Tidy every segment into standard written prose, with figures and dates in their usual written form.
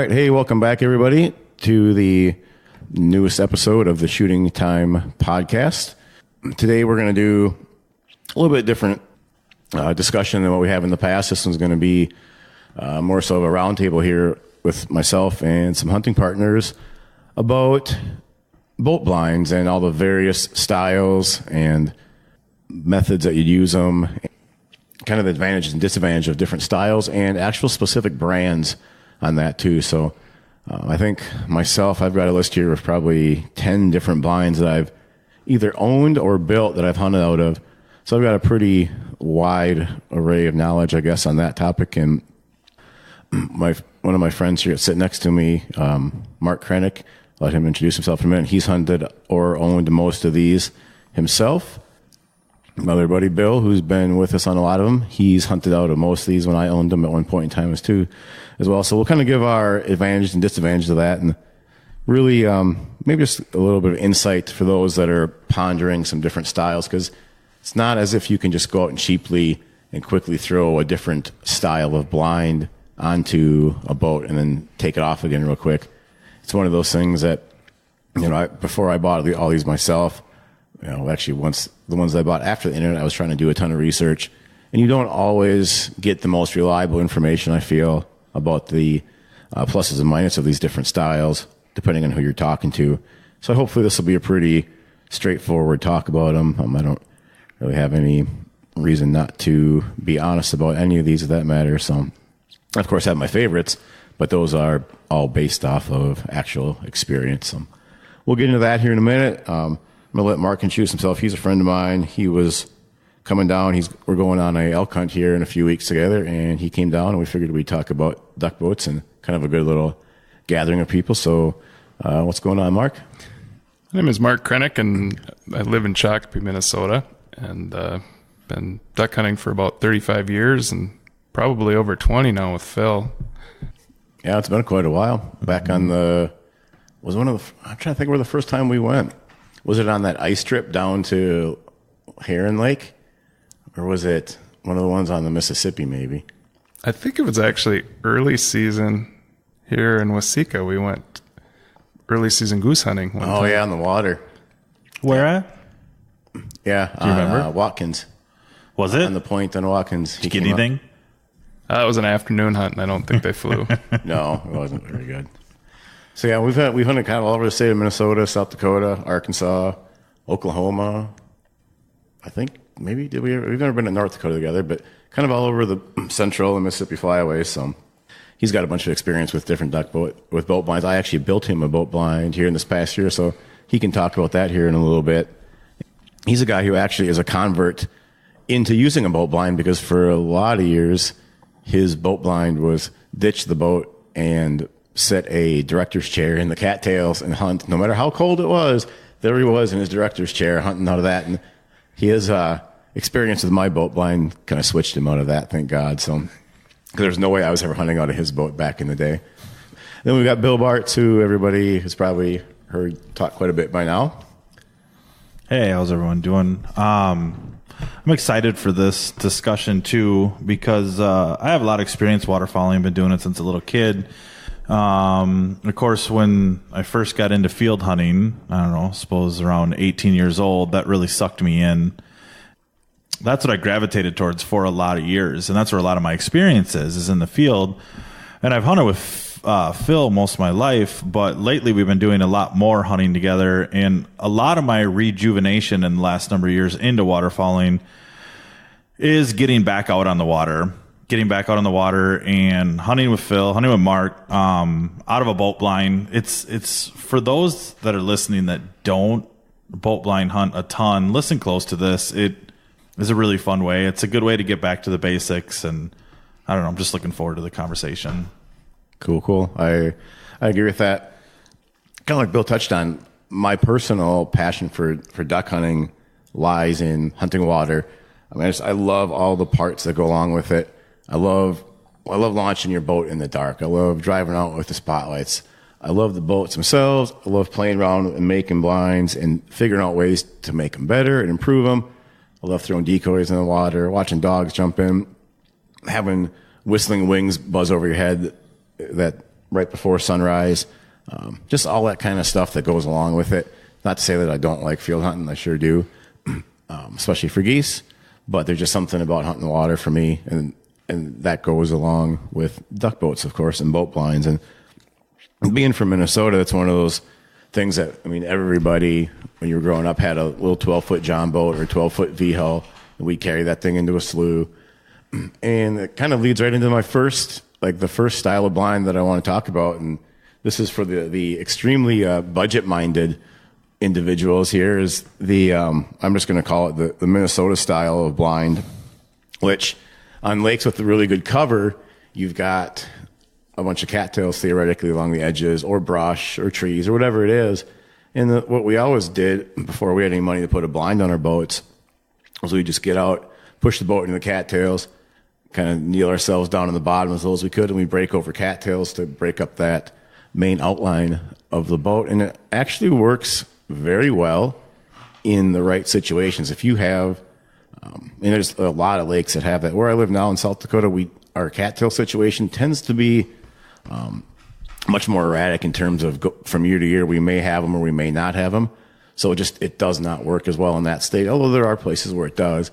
right. Hey, welcome back, everybody, to the newest episode of the Shooting Time podcast. Today, we're going to do a little bit different discussion than what we have in the past. This one's going to be more so of a roundtable here with myself and some hunting partners about bolt blinds and all the various styles and methods that you use them, kind of the advantages and disadvantages of different styles and actual specific brands on that too. So I think myself, I've got a list here of probably 10 different blinds that I've either owned or built that I've hunted out of. So I've got a pretty wide array of knowledge, I guess, on that topic. And one of my friends here sitting next to me, Mark Krennick, let him introduce himself in a minute. He's hunted or owned most of these himself. My other buddy Bill, who's been with us on a lot of them, he's hunted out of most of these when I owned them at one point in time as well. So we'll kind of give our advantages and disadvantages of that, and really maybe just a little bit of insight for those that are pondering some different styles, because it's not as if you can just go out and cheaply and quickly throw a different style of blind onto a boat and then take it off again real quick. It's one of those things that, before I bought all these myself, actually once the ones I bought after the internet, I was trying to do a ton of research, and you don't always get the most reliable information, I feel, about the pluses and minuses of these different styles, depending on who you're talking to. So hopefully this will be a pretty straightforward talk about them. I don't really have any reason not to be honest about any of these, of that matter. So I, of course, have my favorites, but those are all based off of actual experience. So we'll get into that here in a minute. I'm going to let Mark introduce himself. He's a friend of mine. He was coming down. We're going on a elk hunt here in a few weeks together, and he came down, and we figured we'd talk about duck boats and kind of a good little gathering of people. So what's going on, Mark? My name is Mark Krennick, and I live in Shakopee, Minnesota, and been duck hunting for about 35 years and probably over 20 now with Phil. Yeah, it's been quite a while. Back on I'm trying to think where the first time we went. Was it on that ice trip down to Heron Lake? Or was it one of the ones on the Mississippi, maybe? I think it was actually early season here in Waseca. We went early season goose hunting one time. Yeah, on the water. Where at? Yeah, do you remember? Watkins. Was it? On the point on Watkins. Did you get anything? It was an afternoon hunt, and I don't think they flew. No, it wasn't very good. So yeah, we've hunted kind of all over the state of Minnesota, South Dakota, Arkansas, Oklahoma. I think maybe we've never been to North Dakota together, but kind of all over the central and Mississippi flyways. So he's got a bunch of experience with different with boat blinds. I actually built him a boat blind here in this past year, so he can talk about that here in a little bit. He's a guy who actually is a convert into using a boat blind, because for a lot of years his boat blind was ditch the boat and set a director's chair in the cattails and hunt. No matter how cold it was, there he was in his director's chair hunting out of that. And his experience with my boat blind kind of switched him out of that, thank God. So, because there's no way I was ever hunting out of his boat back in the day. Then we've got Bill Bartz, who everybody has probably heard talk quite a bit by now. Hey, how's everyone doing? I'm excited for this discussion too, because I have a lot of experience waterfowling. I've been doing it since a little kid. Of course, when I first got into field hunting, I don't know, suppose around 18 years old, that really sucked me in. That's what I gravitated towards for a lot of years. And that's where a lot of my experience is in the field. And I've hunted with Phil most of my life, but lately we've been doing a lot more hunting together. And a lot of my rejuvenation in the last number of years into waterfowling is getting back out on the water. Getting back out on the water and hunting with Phil, hunting with Mark, out of a boat blind. It's for those that are listening that don't boat blind hunt a ton, listen close to this. It is a really fun way. It's a good way to get back to the basics, and I don't know, I'm just looking forward to the conversation. Cool. I agree with that. Kind of like Bill touched on, my personal passion for duck hunting lies in hunting water. I mean, I love all the parts that go along with it. I love launching your boat in the dark. I love driving out with the spotlights. I love the boats themselves. I love playing around and making blinds and figuring out ways to make them better and improve them. I love throwing decoys in the water, watching dogs jump in, having whistling wings buzz over your head that right before sunrise. Just all that kind of stuff that goes along with it. Not to say that I don't like field hunting, I sure do, especially for geese. But there's just something about hunting water for me, and that goes along with duck boats, of course, and boat blinds. And being from Minnesota, that's one of those things that, I mean, everybody, when you were growing up, had a little 12-foot John boat or 12-foot V-hull, and we'd carry that thing into a slough. And it kind of leads right into my the first style of blind that I want to talk about. And this is for the extremely budget-minded individuals here, is I'm just going to call it the Minnesota style of blind, which on lakes with a really good cover, you've got a bunch of cattails theoretically along the edges, or brush or trees or whatever it is. And what we always did before we had any money to put a blind on our boats was we just get out, push the boat into the cattails, kind of kneel ourselves down on the bottom as low as we could, and we break over cattails to break up that main outline of the boat. And it actually works very well in the right situations. If you have, and there's a lot of lakes that have that. Where I live now in South Dakota, our cattail situation tends to be much more erratic in terms of from year to year. We may have them or we may not have them. So it does not work as well in that state, although there are places where it does.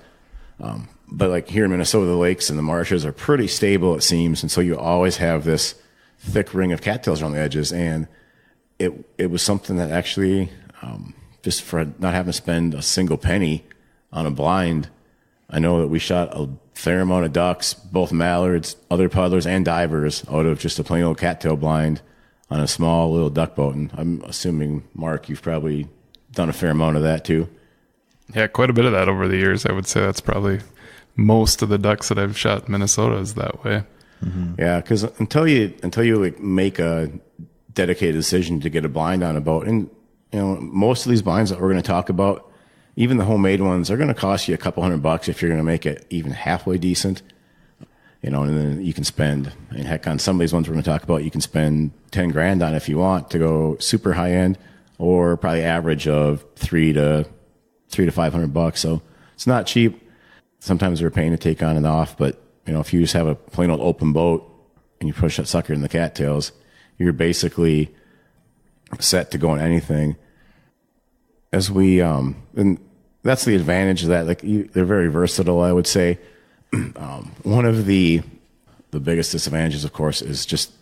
But like here in Minnesota, the lakes and the marshes are pretty stable, it seems. And so you always have this thick ring of cattails around the edges. And it was something that actually, just for not having to spend a single penny on a blind, I know that we shot a fair amount of ducks, both mallards, other puddlers, and divers out of just a plain old cattail blind on a small little duck boat. And I'm assuming, Mark, you've probably done a fair amount of that too. Yeah, quite a bit of that over the years. I would say that's probably most of the ducks that I've shot in Minnesota is that way. Mm-hmm. Yeah, because until you like make a dedicated decision to get a blind on a boat, and most of these blinds that we're going to talk about, even the homemade ones, are going to cost you a couple $100 if you're going to make it even halfway decent. And then you can spend, and heck, on some of these ones we're going to talk about, you can spend 10 grand on if you want to go super high end, or probably average of $300 to $500. So it's not cheap. Sometimes they're a pain to take on and off, but if you just have a plain old open boat and you push that sucker in the cattails, you're basically set to go on anything. And that's the advantage of that. They're very versatile, I would say. One of the biggest disadvantages, of course, is just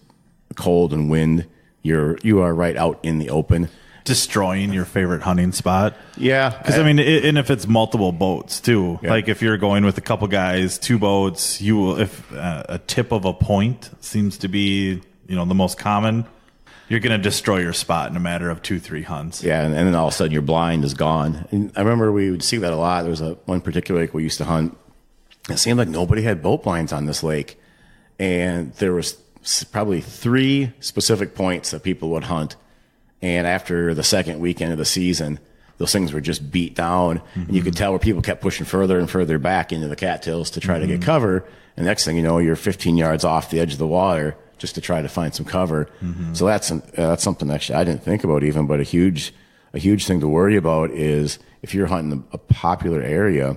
cold and wind. You are right out in the open, destroying your favorite hunting spot. Yeah, because and if it's multiple boats too, yeah. Like if you're going with a couple guys, 2 boats, you will. If a tip of a point seems to be the most common, you're going to destroy your spot in a matter of 2-3 hunts. Yeah, and then all of a sudden your blind is gone. And I remember we would see that a lot. There was one particular lake we used to hunt. It seemed like nobody had boat blinds on this lake, and there was probably 3 specific points that people would hunt. And after the second weekend of the season, those things were just beat down. Mm-hmm. And you could tell where people kept pushing further and further back into the cattails to try to get cover. And next thing you know, you're 15 yards off the edge of the water just to try to find some cover. Mm-hmm. So that's something actually I didn't think about even, but a huge thing to worry about is if you're hunting a popular area,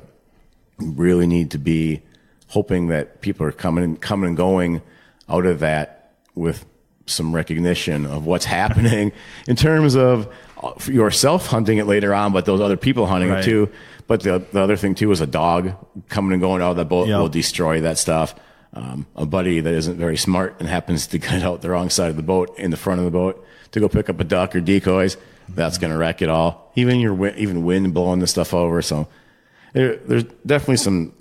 you really need to be hoping that people are coming and going out of that with some recognition of what's happening in terms of yourself hunting it later on, but those other people hunting it too. But the other thing too is a dog coming and going out of that boat will destroy that stuff. A buddy that isn't very smart and happens to get out the wrong side of the boat in the front of the boat to go pick up a duck or decoys, that's going to wreck it all. Even wind blowing this stuff over. So there's definitely some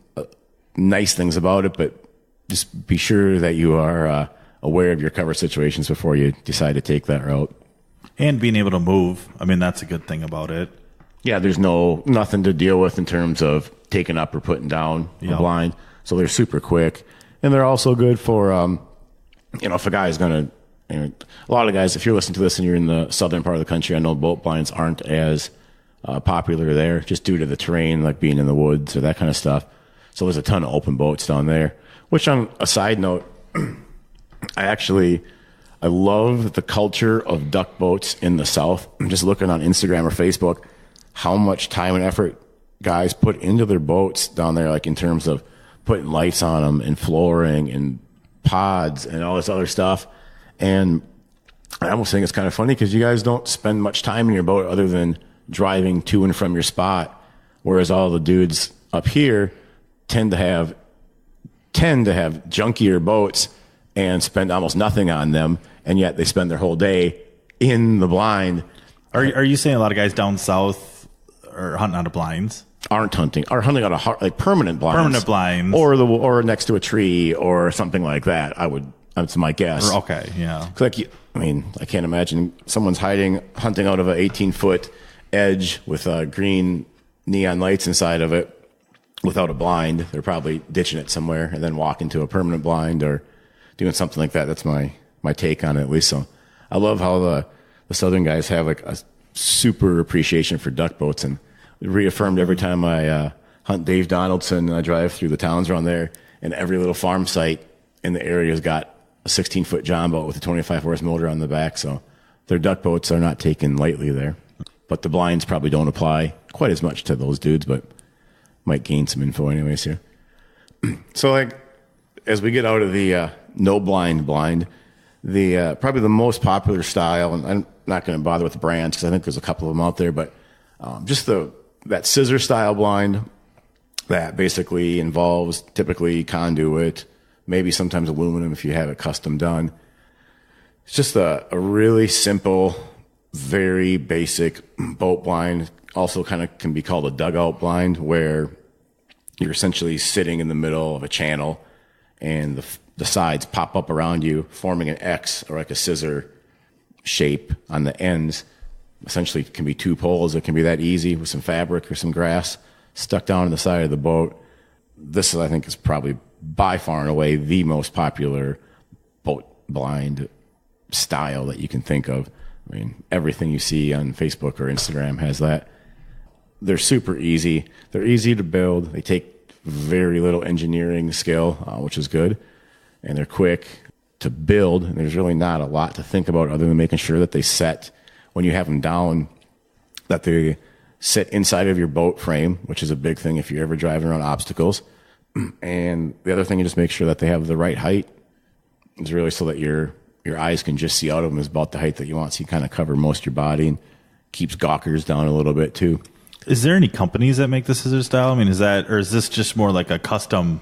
nice things about it, but just be sure that you are aware of your cover situations before you decide to take that route. And being able to move. I mean, that's a good thing about it. Yeah, there's nothing to deal with in terms of taking up or putting down a blind. So they're super quick. And they're also good for, if a guy is going to, a lot of guys, if you're listening to this and you're in the southern part of the country, I know boat blinds aren't as popular there just due to the terrain, like being in the woods or that kind of stuff. So there's a ton of open boats down there, which on a side note, I love the culture of duck boats in the South. I'm just looking on Instagram or Facebook, how much time and effort guys put into their boats down there, like in terms of putting lights on them and flooring and pods and all this other stuff. And I almost think it's kind of funny because you guys don't spend much time in your boat other than driving to and from your spot, whereas all the dudes up here tend to have junkier boats and spend almost nothing on them, and yet they spend their whole day in the blind. Are you saying a lot of guys down south are hunting out of blinds? Are hunting out of like permanent blinds, or next to a tree or something like that. That's my guess. Okay, yeah. I can't imagine someone's hunting out of an 18-foot edge with green neon lights inside of it without a blind. They're probably ditching it somewhere and then walking to a permanent blind or doing something like that. That's my take on it, at least. So I love how the southern guys have like a super appreciation for duck boats, and reaffirmed every time I hunt Dave Donaldson and I drive through the towns around there, and every little farm site in the area has got a 16-foot John boat with a 25-horse motor on the back. So their duck boats are not taken lightly there. But the blinds probably don't apply quite as much to those dudes, but might gain some info anyways here. So like, as we get out of the no blind, the probably the most popular style, and I'm not going to bother with the brands because I think there's a couple of them out there, but just that scissor style blind that basically involves typically conduit, maybe sometimes aluminum if you have it custom done. It's just a really simple, very basic boat blind. Also kind of can be called a dugout blind, where you're essentially sitting in the middle of a channel and the sides pop up around you, forming an X or like a scissor shape on the ends. Essentially, it can be two poles. It can be that easy with some fabric or some grass stuck down on the side of the boat. This, I think, is probably by far and away the most popular boat blind style that you can think of. I mean, everything you see on Facebook or Instagram has that. They're super easy. They're easy to build. They take very little engineering skill, which is good. And they're quick to build. And there's really not a lot to think about other than making sure that they set, when you have them down, that they sit inside of your boat frame, which is a big thing if you're ever driving around obstacles. And the other thing, you just make sure that they have the right height. It's really so that your eyes can just see out of them is about the height that you want. So you kind of cover most of your body and keeps gawkers down a little bit too. Is there any companies that make the scissor style? I mean, is this just more like a custom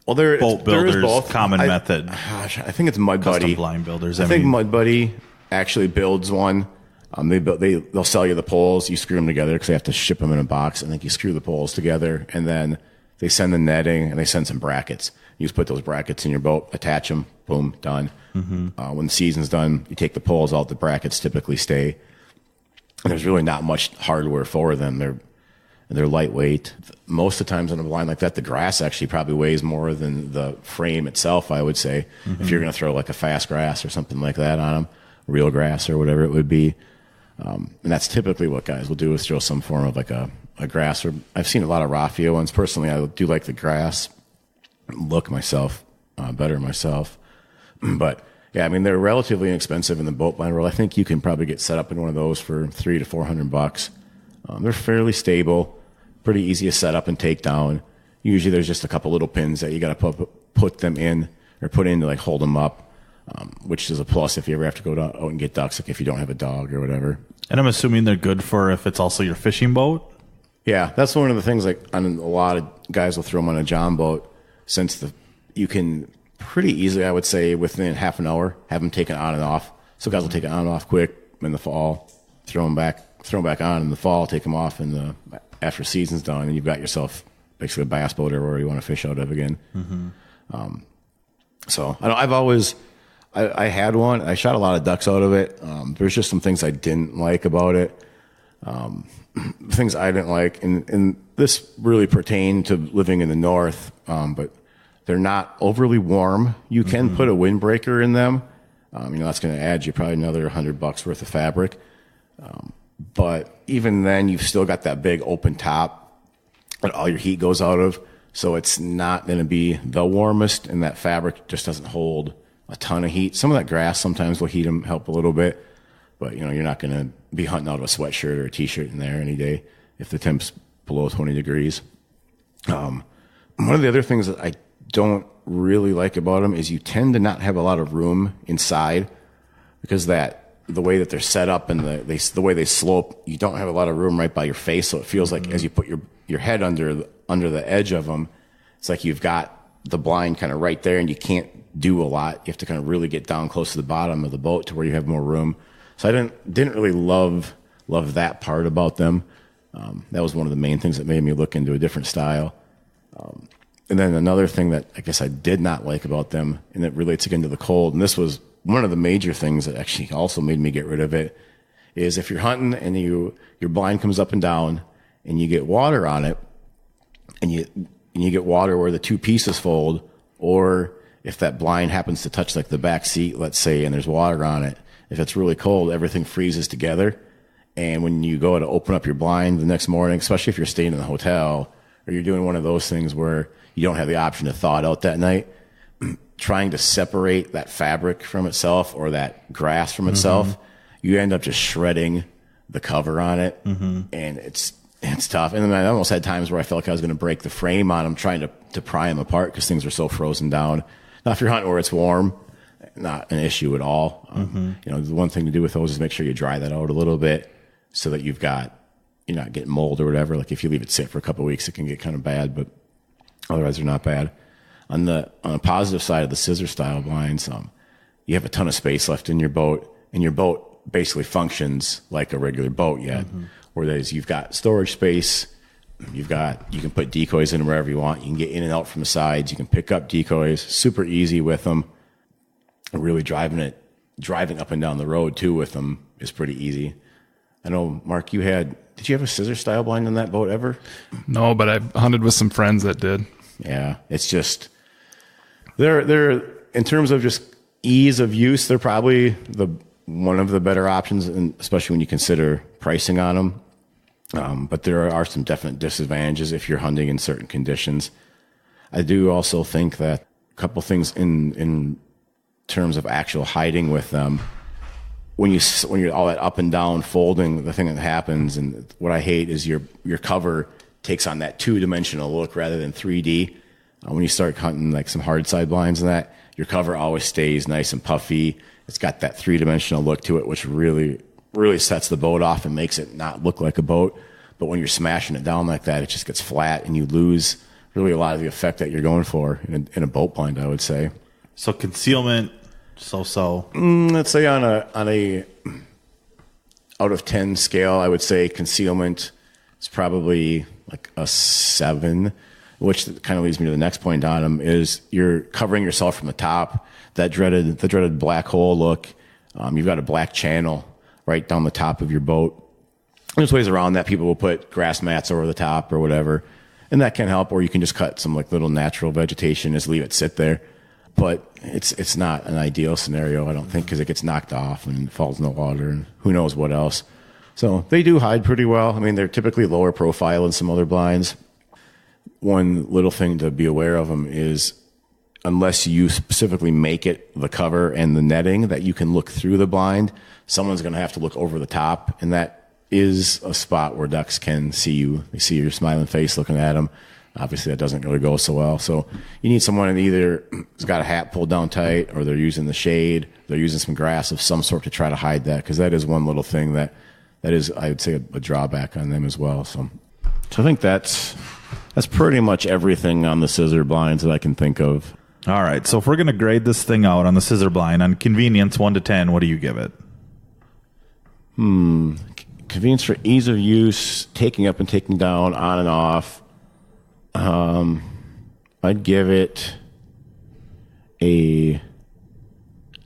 boat builder's both. Common method? Gosh, I think it's Mud Buddy. Custom blind builders. I think Mud Buddy actually builds one. They'll sell you the poles. You screw them together because they have to ship them in a box. I think you screw the poles together, and then they send the netting and they send some brackets. You just put those brackets in your boat, attach them, boom, done. Mm-hmm. When the season's done, you take the poles out. The brackets typically stay. And there's really not much hardware for them. They're lightweight. Most of the times on a blind like that, the grass actually probably weighs more than the frame itself, I would say. Mm-hmm. If you're going to throw like a fast grass or something like that on them, real grass or whatever it would be. And that's typically what guys will do, is throw some form of like a grass. Or I've seen a lot of raffia ones. Personally, I do like the grass look better myself. But yeah, I mean, they're relatively inexpensive in the boat blind world. I think you can probably get set up in one of those for $300 to $400. They're fairly stable, pretty easy to set up and take down. Usually there's just a couple little pins that you got to put them in or put in to like hold them up, which is a plus if you ever have to go out and get ducks, like if you don't have a dog or whatever. And I'm assuming they're good for if it's also your fishing boat? Yeah, that's one of the things, like on a lot of guys will throw them on a John boat, since you can pretty easily, I would say, within half an hour, have them taken on and off. So guys will take it on and off quick in the fall, throw them back on in the fall, take them off after season's done, and you've got yourself basically a bass boat or where you want to fish out of again. Mm-hmm. So I had one. I shot a lot of ducks out of it. There's just some things I didn't like about it. Things I didn't like, and this really pertained to living in the north, but they're not overly warm. You can put a windbreaker in them. That's going to add you probably another $100 worth of fabric. But even then, you've still got that big open top that all your heat goes out of. So it's not going to be the warmest, and that fabric just doesn't hold a ton of heat. Some of that grass sometimes will heat them, help a little bit. But, you're not going to be hunting out of a sweatshirt or a T-shirt in there any day if the temp's below 20 degrees. One of the other things that I don't really like about them is you tend to not have a lot of room inside, because that the way that they're set up and the way they slope, you don't have a lot of room right by your face. So it feels like as you put your head under the edge of them, it's like you've got the blind kind of right there and you can't do a lot. You have to kind of really get down close to the bottom of the boat to where you have more room. So I didn't really love that part about them. That was one of the main things that made me look into a different style. And then another thing that I guess I did not like about them, and it relates again to the cold, and this was one of the major things that actually also made me get rid of it, is if you're hunting and your blind comes up and down and you get water on it, and you get water where the two pieces fold, or if that blind happens to touch like the back seat, let's say, and there's water on it, if it's really cold, everything freezes together. And when you go to open up your blind the next morning, especially if you're staying in the hotel or you're doing one of those things where you don't have the option to thaw it out that night, trying to separate that fabric from itself or that grass from itself, you end up just shredding the cover on it. And it's tough. And then I almost had times where I felt like I was going to break the frame on them trying to pry them apart because things are so frozen down. Now, if you're hunting where it's warm, not an issue at all. You know, the one thing to do with those is make sure you dry that out a little bit so that you're not getting mold or whatever. Like if you leave it sit for a couple of weeks, it can get kind of bad, but otherwise they're not bad. On the positive side of the scissor style blinds, you have a ton of space left in your boat, and your boat basically functions like a regular boat yet. Whereas you've got storage space, you can put decoys in wherever you want. You can get in and out from the sides. You can pick up decoys, super easy with them. Really driving up and down the road too with them is pretty easy. I know, Mark, did you have a scissor style blind on that boat ever? No, but I've hunted with some friends that did. Yeah, it's just they're in terms of just ease of use, they're probably one of the better options, and especially when you consider pricing on them. But there are some definite disadvantages if you're hunting in certain conditions. I do also think that a couple things in terms of actual hiding with them, when you're all that up and down folding, the thing that happens, and what I hate is your cover takes on that 2-dimensional look rather than 3D. When you start hunting like some hardside blinds and that, your cover always stays nice and puffy. It's got that 3-dimensional look to it, which really, really sets the boat off and makes it not look like a boat. But when you're smashing it down like that, it just gets flat and you lose really a lot of the effect that you're going for in a boat blind, I would say. So concealment, so. Let's say on a out of 10 scale, I would say concealment is probably like a 7, which kind of leads me to the next point on them, is you're covering yourself from the top. The dreaded black hole look. You've got a black channel right down the top of your boat. There's ways around that. People will put grass mats over the top or whatever, and that can help. Or you can just cut some like little natural vegetation, just leave it sit there. But it's not an ideal scenario, I don't think, because it gets knocked off and falls in the water and who knows what else. So they do hide pretty well. I mean, they're typically lower profile than some other blinds. One little thing to be aware of them is, unless you specifically make it the cover and the netting that you can look through the blind, someone's going to have to look over the top, and that is a spot where ducks can see you. They see your smiling face looking at them. Obviously, that doesn't really go so well. So you need someone that either has got a hat pulled down tight, or they're using the shade, they're using some grass of some sort to try to hide that, because that is one little thing that is, I would say, a drawback on them as well. So I think that's pretty much everything on the scissor blinds that I can think of. All right, so if we're going to grade this thing out on the scissor blind, on convenience 1 to 10, what do you give it? Convenience for ease of use, taking up and taking down, on and off. I'd give it a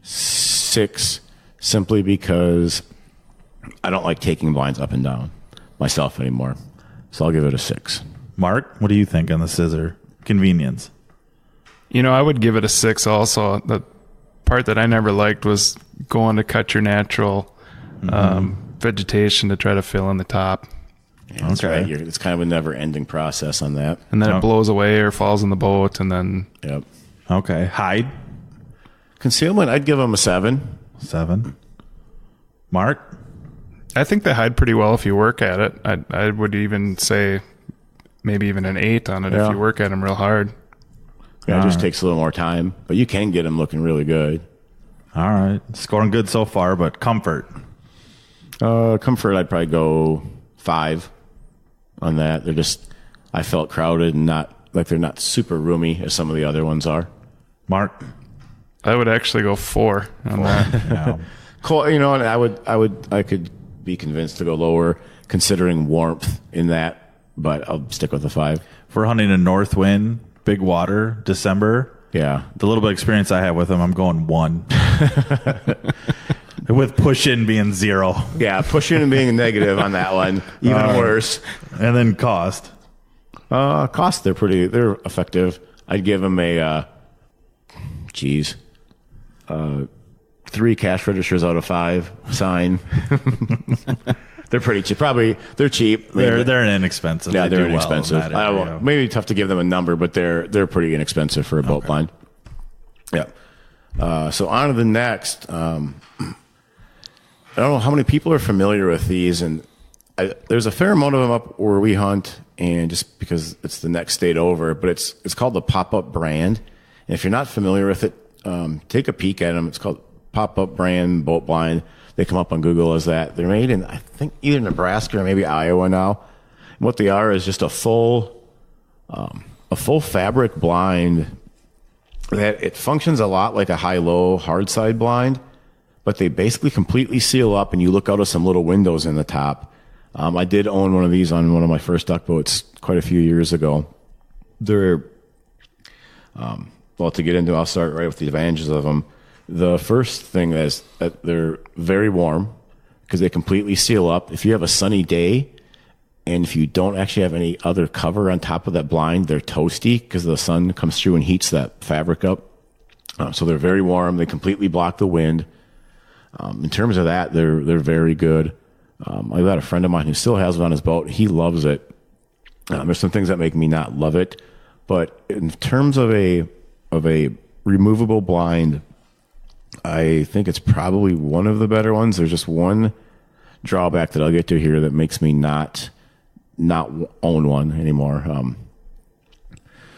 6, simply because I don't like taking blinds up and down myself anymore. So I'll give it a 6. Mark, what do you think on the scissor convenience? You know, I would give it a 6 also. The part that I never liked was going to cut your natural vegetation to try to fill in the top. Yeah, that's right. It's kind of a never-ending process on that. And then it blows away or falls in the boat, and then... Yep. Okay. Hide? Concealment, I'd give them a 7. 7. Mark? I think they hide pretty well if you work at it. I would even say maybe even an 8 on it if you work at them real hard. Yeah, it just takes a little more time, but you can get them looking really good. All right. Scoring good so far, but comfort. Comfort, I'd probably go 5 on that. I felt crowded and they're not super roomy as some of the other ones are. Mark? I would actually go 4 on that. Yeah. Cool. And I could be convinced to go lower considering warmth in that, but I'll stick with the 5. If we're hunting a north wind, big water, December. Yeah. The little bit of experience I have with them, I'm going 1. With push in being 0. Yeah, pushing and being negative on that one, even worse. And then cost. Cost, they're effective. I'd give them a, 3 cash registers out of 5 sign. They're pretty cheap. They're cheap. They're inexpensive. Yeah, they're do well inexpensive. in that area. Maybe tough to give them a number, but they're pretty inexpensive for a boat blind. Yeah. So on to the next. I don't know how many people are familiar with these, and there's a fair amount of them up where we hunt, and just because it's the next state over, but it's called the Pop-Up brand. And if you're not familiar with it, take a peek at them. It's called Pop-Up brand boat blind. They come up on Google as that. They're made in, I think, either Nebraska or maybe Iowa now. And what they are is just a full fabric blind that it functions a lot like a high-low hardside blind, but they basically completely seal up, and you look out of some little windows in the top. I did own one of these on one of my first duck boats quite a few years ago. They're, to get into, I'll start right with the advantages of them. The first thing is that they're very warm because they completely seal up. If you have a sunny day and if you don't actually have any other cover on top of that blind, they're toasty because the sun comes through and heats that fabric up. So they're very warm. They completely block the wind. In terms of that, they're very good. I've got a friend of mine who still has it on his boat. He loves it. There's some things that make me not love it, but in terms of a removable blind, I think it's probably one of the better ones. There's just one drawback that I'll get to here that makes me not own one anymore.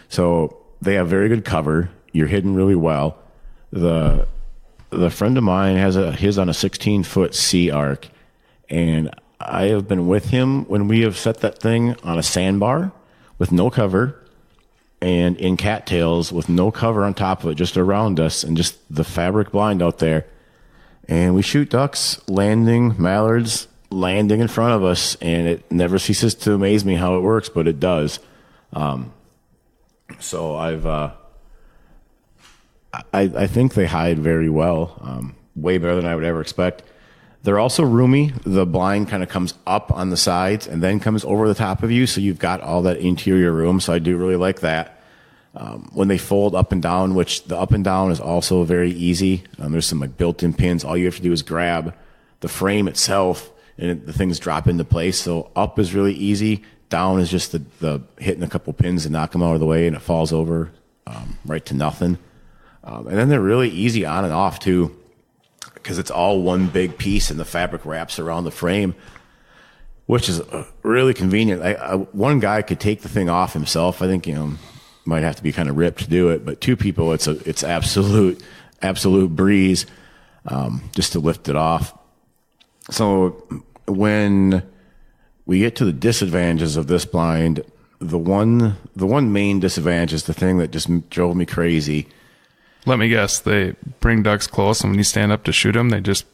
So they have very good cover. You're hidden really well. The friend of mine has his on a 16-foot sea arc, and I have been with him when we have set that thing on a sandbar with no cover and in cattails with no cover on top of it, just around us, and just the fabric blind out there. And we shoot ducks landing, mallards landing in front of us, and it never ceases to amaze me how it works, but it does. So I think they hide very well, way better than I would ever expect. They're also roomy. The blind kind of comes up on the sides and then comes over the top of you, so you've got all that interior room, so I do really like that. When they fold up and down, which the up and down is also very easy. There's some like built-in pins. All you have to do is grab the frame itself, and the things drop into place. So up is really easy. Down is just the hitting a couple pins and knock them out of the way, and it falls over right to nothing. And then they're really easy on and off too, because it's all one big piece and the fabric wraps around the frame, which is really convenient. One guy could take the thing off himself. I think, might have to be kind of ripped to do it, but 2 people, it's absolute breeze, just to lift it off. So when we get to the disadvantages of this blind, the one main disadvantage is the thing that just drove me crazy. Let me guess. They bring ducks close, and when you stand up to shoot them, they just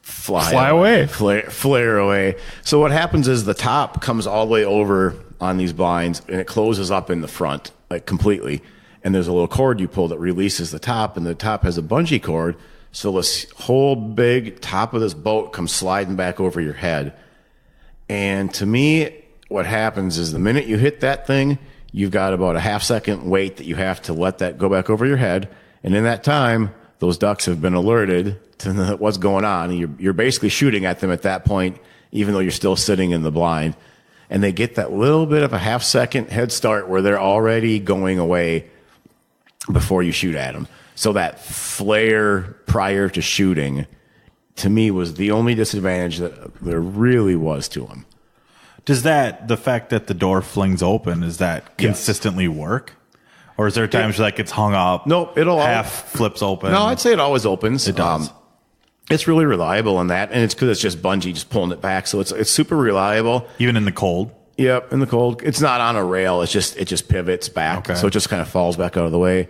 fly away. Flare away. So what happens is the top comes all the way over on these blinds, and it closes up in the front, like completely. And there's a little cord you pull that releases the top, and the top has a bungee cord. So this whole big top of this boat comes sliding back over your head. And to me, what happens is the minute you hit that thing, you've got about a half-second wait that you have to let that go back over your head. And in that time, those ducks have been alerted to what's going on. And you're basically shooting at them at that point, even though you're still sitting in the blind. And they get that little bit of a half-second head start where they're already going away before you shoot at them. So that flare prior to shooting, to me, was the only disadvantage that there really was to them. Does the fact that the door flings open, does that consistently work? Or is there times like it's hung up? Nope, it'll half flips open. No, I'd say it always opens. It does. It's really reliable in that, and it's because it's just bungee just pulling it back, so it's super reliable. Even in the cold. Yep, in the cold. It's not on a rail. It just pivots back, so it just kind of falls back out of the way.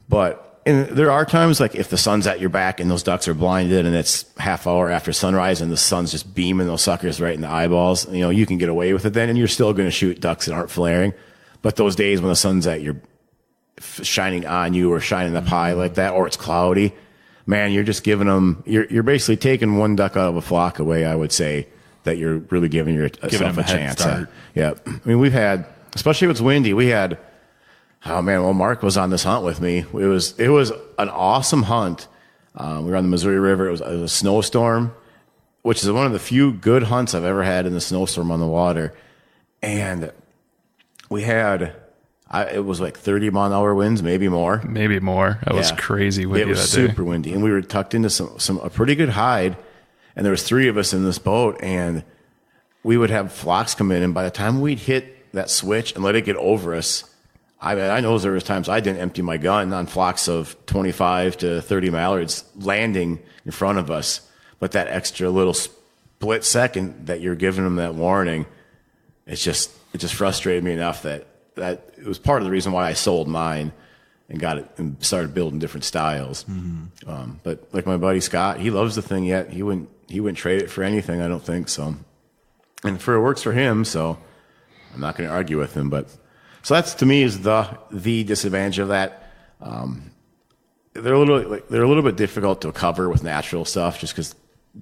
But there are times like if the sun's at your back and those ducks are blinded, and it's half hour after sunrise, and the sun's just beaming those suckers right in the eyeballs. You can get away with it then, and you're still going to shoot ducks that aren't flaring. But those days when the sun's at your shining on you or shining up high like that, or it's cloudy, man, you're just giving them. You're basically taking one duck out of a flock away. I would say that you're really giving yourself a chance. Yeah, I mean we've had, especially if it's windy, we had. Oh man, well Mark was on this hunt with me. It was an awesome hunt. We were on the Missouri River. It was a snowstorm, which is one of the few good hunts I've ever had in the snowstorm on the water, and we had. It was like 30-mile-an-hour winds, maybe more. That was crazy windy. It was super windy, and we were tucked into a pretty good hide, and there was 3 of us in this boat, and we would have flocks come in, and by the time we'd hit that switch and let it get over us, I know there was times I didn't empty my gun on flocks of 25 to 30 mallards landing in front of us, but that extra little split second that you're giving them that warning, it just frustrated me enough that it was part of the reason why I sold mine and got it and started building different styles. Mm-hmm. But like my buddy Scott, he loves the thing yet. He wouldn't trade it for anything, I don't think so. And it works for him, so I'm not going to argue with him. But so that's to me is the disadvantage of that. They're a little bit difficult to cover with natural stuff, just because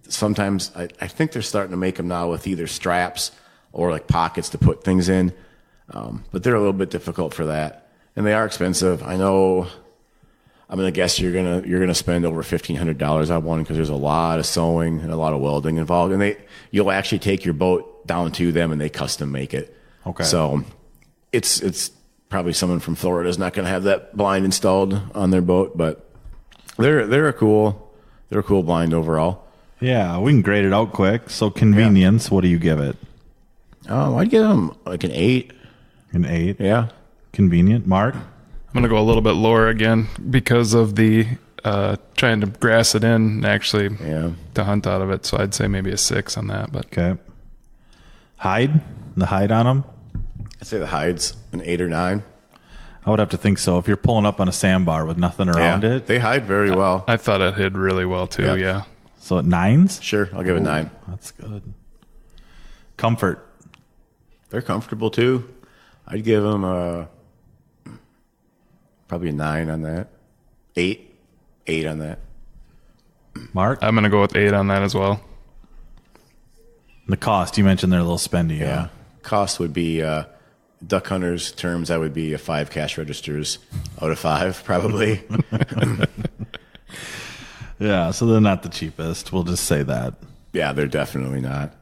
sometimes I think they're starting to make them now with either straps or like pockets to put things in. But they're a little bit difficult for that, and they are expensive. I know. I'm gonna guess you're gonna spend over $1,500 on one because there's a lot of sewing and a lot of welding involved, and you'll actually take your boat down to them and they custom make it. Okay. So it's probably someone from Florida is not gonna have that blind installed on their boat, but they're a cool blind overall. Yeah, we can grade it out quick. So convenience, what do you give it? Oh, I'd give them like an 8. An 8? Yeah. Convenient. Mark? I'm going to go a little bit lower again because of the trying to grass it in actually to hunt out of it. So I'd say maybe a 6 on that. But okay. Hide? The hide on them? I'd say the hide's an 8 or 9. I would have to think so. If you're pulling up on a sandbar with nothing around it. They hide very well. I thought it hid really well too, yeah. So at 9s? Sure, I'll give it 9. That's good. Comfort? They're comfortable too. I'd give them probably a 9 on that. 8 on that. Mark? I'm going to go with 8 on that as well. The cost, you mentioned they're a little spendy. Yeah. Cost would be, duck hunters terms, that would be a 5 cash registers out of 5, probably. Yeah, so they're not the cheapest. We'll just say that. Yeah, they're definitely not.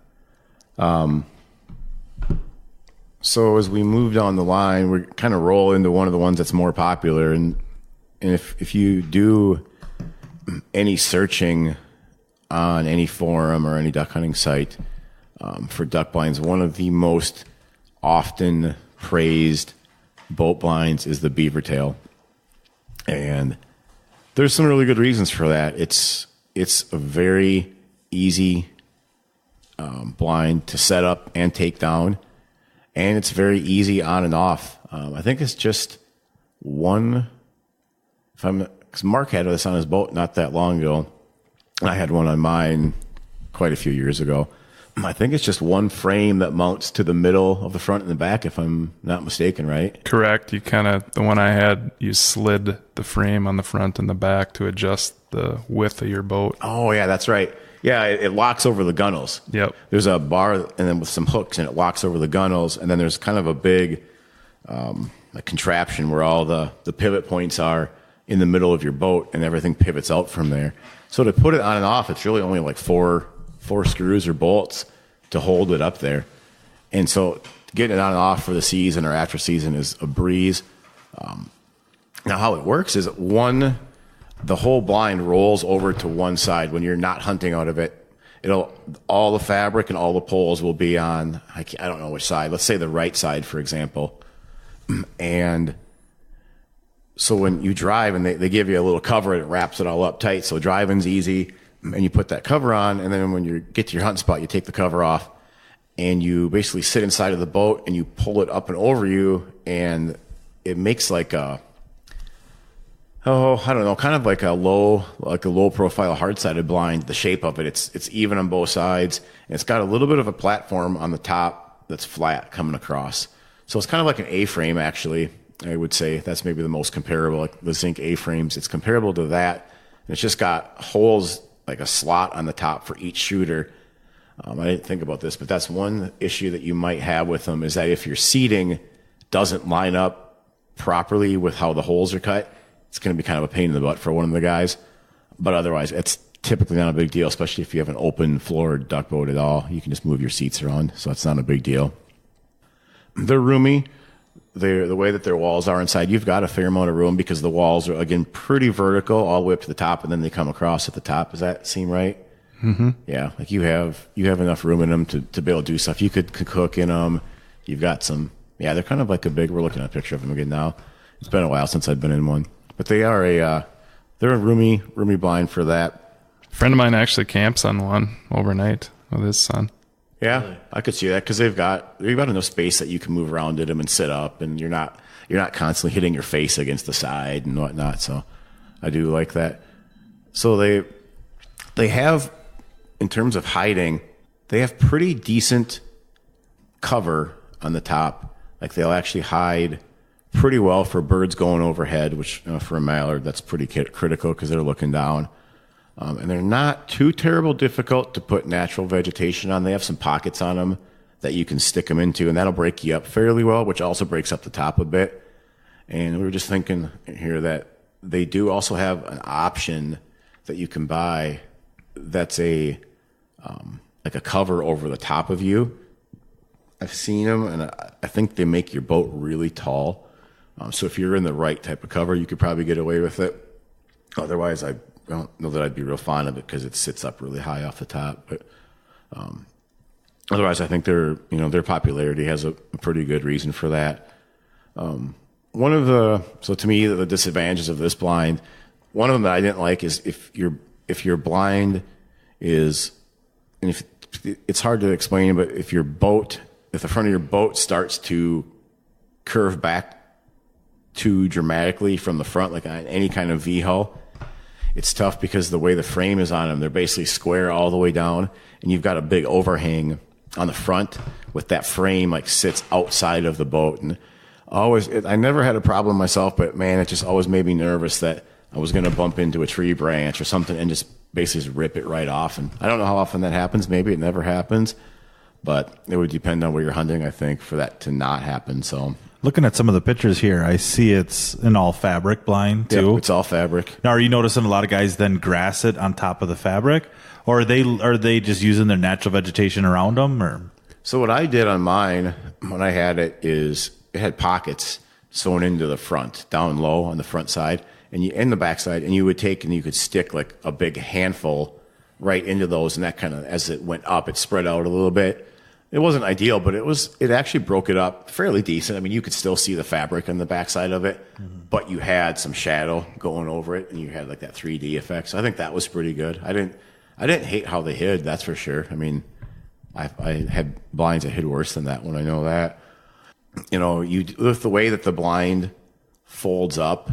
So as we move down the line, we kind of roll into one of the ones that's more popular. And if you do any searching on any forum or any duck hunting site for duck blinds, one of the most often praised boat blinds is the beaver tail. And there's some really good reasons for that. It's a very easy blind to set up and take down. And it's very easy on and off. I think it's just one. Because Mark had this on his boat not that long ago. I had one on mine quite a few years ago. I think it's just one frame that mounts to the middle of the front and the back, if I'm not mistaken, right? Correct. The one I had, you slid the frame on the front and the back to adjust the width of your boat. Oh, yeah, that's right. Yeah, it locks over the gunnels. Yep. There's a bar and then with some hooks, and it locks over the gunnels, and then there's kind of a big a contraption where all the pivot points are in the middle of your boat, and everything pivots out from there. So to put it on and off, it's really only like four screws or bolts to hold it up there. And so getting it on and off for the season or after season is a breeze. Now how it works is the whole blind rolls over to one side when you're not hunting out of it. All the fabric and all the poles will be on, I don't know which side. Let's say the right side, for example. And So when you drive and they give you a little cover and it wraps it all up tight. So driving's easy and you put that cover on. And then when you get to your hunting spot, you take the cover off and you basically sit inside of the boat and you pull it up and over you. And it makes like I don't know, kind of like a low profile hard-sided blind. The shape of it, it's even on both sides. And it's got a little bit of a platform on the top that's flat coming across. So it's kind of like an A-frame, actually. I would say that's maybe the most comparable, like the zinc A-frames. It's comparable to that. And it's just got holes, like a slot on the top for each shooter. I didn't think about this, but that's one issue that you might have with them is that if your seating doesn't line up properly with how the holes are cut, it's going to be kind of a pain in the butt for one of the guys. But otherwise, it's typically not a big deal, especially if you have an open floor duck boat at all. You can just move your seats around, so it's not a big deal. They're roomy. The way that their walls are inside, you've got a fair amount of room because the walls are, again, pretty vertical all the way up to the top, and then they come across at the top. Does that seem right? Mm-hmm. Yeah, like you have enough room in them to be able to do stuff. You could cook in them. You've got some. Yeah, they're kind of like we're looking at a picture of them again now. It's been a while since I've been in one, but they are they're a roomy blind for that. A friend of mine actually camps on one overnight with his son. Yeah, really? I could see that because they've got enough space that you can move around in them and sit up, and you're not constantly hitting your face against the side and whatnot. So I do like that. So they have, in terms of hiding, they have pretty decent cover on the top. Like they'll actually hide pretty well for birds going overhead, which for a mallard that's pretty critical because they're looking down. And they're not too terrible difficult to put natural vegetation on. They have some pockets on them that you can stick them into, and that'll break you up fairly well, which also breaks up the top a bit. And we were just thinking here that they do also have an option that you can buy that's like a cover over the top of you. I've seen them, and I think they make your boat really tall. So if you're in the right type of cover, you could probably get away with it. Otherwise, I don't know that I'd be real fond of it because it sits up really high off the top. But otherwise, I think their popularity has a pretty good reason for that. So to me, the disadvantages of this blind, one of them that I didn't like is if your blind is, and if it's hard to explain, but if the front of your boat starts to curve back too dramatically from the front, like on any kind of V-hull, it's tough because the way the frame is on them, they're basically square all the way down, and you've got a big overhang on the front with that frame like sits outside of the boat. And I never had a problem myself, but man, it just always made me nervous that I was going to bump into a tree branch or something and just basically just rip it right off. And I don't know how often that happens. Maybe it never happens, but it would depend on where you're hunting, I think, for that to not happen. So looking at some of the pictures here, I see it's an all fabric blind too. Yep, it's all fabric. Now, are you noticing a lot of guys then grass it on top of the fabric, or are they just using their natural vegetation around them? Or so what I did on mine when I had it is it had pockets sewn into the front, down low on the front side, and in the back side, and you would take and you could stick like a big handful right into those, and that kind of, as it went up, it spread out a little bit. It wasn't ideal, but it actually broke it up fairly decent. I mean, you could still see the fabric on the backside of it, but you had some shadow going over it, and you had like that 3D effect. So I think that was pretty good. I didn't hate how they hid, that's for sure. I mean, I had blinds that hid worse than that one. I know that. With the way that the blind folds up,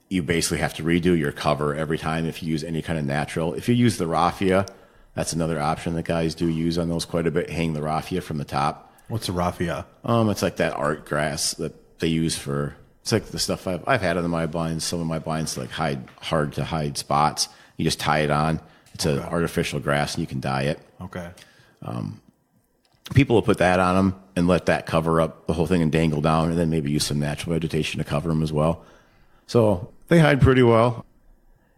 you basically have to redo your cover every time if you use any kind of natural. If you use the raffia, that's another option that guys do use on those quite a bit. Hang the raffia from the top. What's a raffia? It's like that art grass that they use for. It's like the stuff I've had in my blinds. Some of my blinds like hard to hide spots. You just tie it on. It's an artificial grass, and you can dye it. Okay. People will put that on them and let that cover up the whole thing and dangle down, and then maybe use some natural vegetation to cover them as well. So they hide pretty well.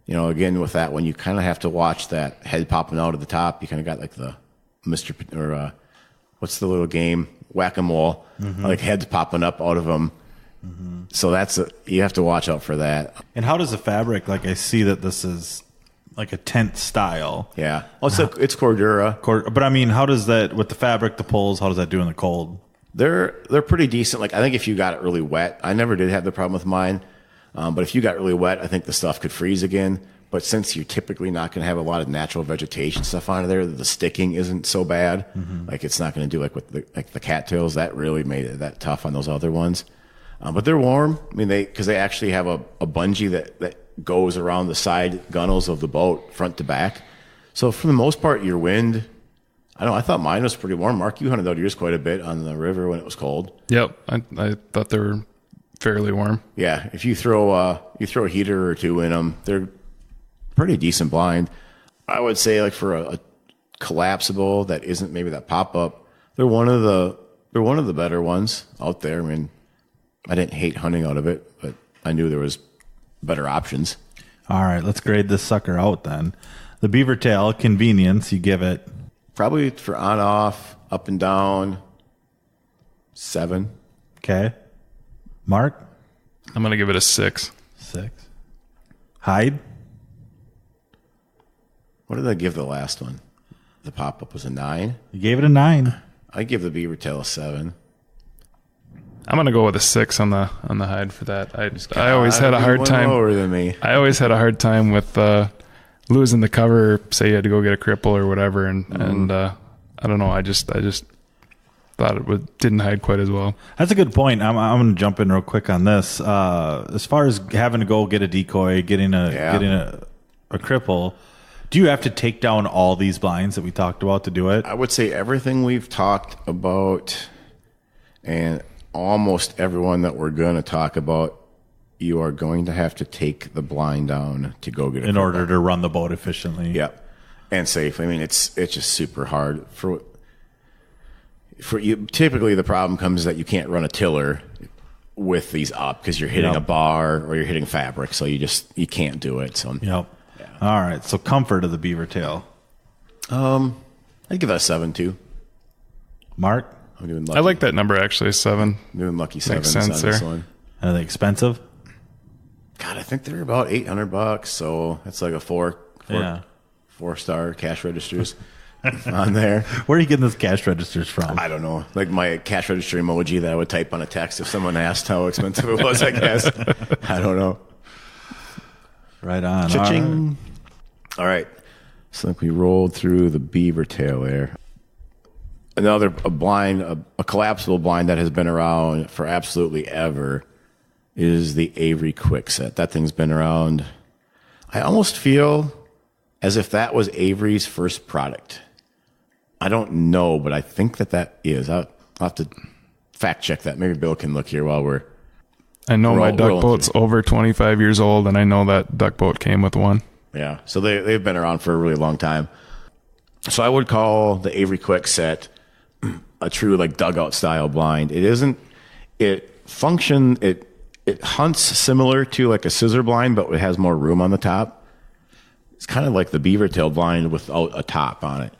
Again, with that one, you kind of have to watch that head popping out of the top. You kind of got like the what's the little game? Whack-a-mole. Like heads popping up out of them. So you have to watch out for that. And how does the fabric, like I see that this is like a tent style. Yeah. Oh, it's Cordura. But I mean, how does that, with the fabric, the poles, how does that do in the cold? They're pretty decent. Like I think if you got it really wet, I never did have the problem with mine. But if you got really wet, I think the stuff could freeze again. But since you're typically not going to have a lot of natural vegetation stuff on there, the sticking isn't so bad. Like it's not going to do like with the cattails. That really made it that tough on those other ones. But they're warm. I mean, because they actually have a bungee that goes around the side gunnels of the boat, front to back. So for the most part, your wind, I don't know, I thought mine was pretty warm. Mark, you hunted out yours quite a bit on the river when it was cold. Yep, I thought they were fairly warm. Yeah, if you throw a heater or two in them, they're pretty decent blind. I would say like for a collapsible that isn't maybe that pop up, they're one of the better ones out there. I mean, I didn't hate hunting out of it, but I knew there was better options. All right, let's grade this sucker out then. The beaver tail convenience, you give it probably for on off, up and down, 7. Okay. Mark? I'm going to give it a 6. 6. Hide? What did I give the last one? The pop-up was a 9. You gave it a 9. I give the beaver tail a 7. I'm going to go with a 6 on the hide for that. I always had a hard time. Lower than me. I always had a hard time with losing the cover. Say you had to go get a cripple or whatever, and I don't know. I just thought it didn't hide quite as well. That's a good point. I'm going to jump in real quick on this. As far as having to go get a decoy, getting a cripple, do you have to take down all these blinds that we talked about to do it? I would say everything we've talked about, and almost everyone that we're going to talk about, you are going to have to take the blind down to go get it in order to run the boat efficiently. Yep, and safe. I mean, it's just super hard for you. Typically, the problem comes that you can't run a tiller with these up because you're hitting a bar or you're hitting fabric, so you can't do it. So yep. Yeah. All right. So comfort of the beaver tail. I'd give that a 7 too. Mark? I'm doing lucky. I like that number actually, 7. I'm doing lucky 7 Makes sense on this there. one. Are they expensive? God, I think they're about $800, so that's like a 4-star cash registers on there. Where are you getting those cash registers from? I don't know. Like my cash register emoji that I would type on a text if someone asked how expensive it was, I guess. I don't know. Right on. Cha-ching. All right. So like we rolled through the beaver tail there. Another a collapsible blind that has been around for absolutely ever is the Avery Quickset. That thing's been around. I almost feel as if that was Avery's first product. I don't know, but I think that is. I'll have to fact check that. Maybe Bill can look here while we're. I know my duck boat's over 25 years old, and I know that duck boat came with one. Yeah, so they've been around for a really long time. So I would call the Avery Quickset a true like dugout style blind. It isn't. It hunts similar to like a scissor blind, but it has more room on the top. It's kind of like the beaver tail blind without a top on it.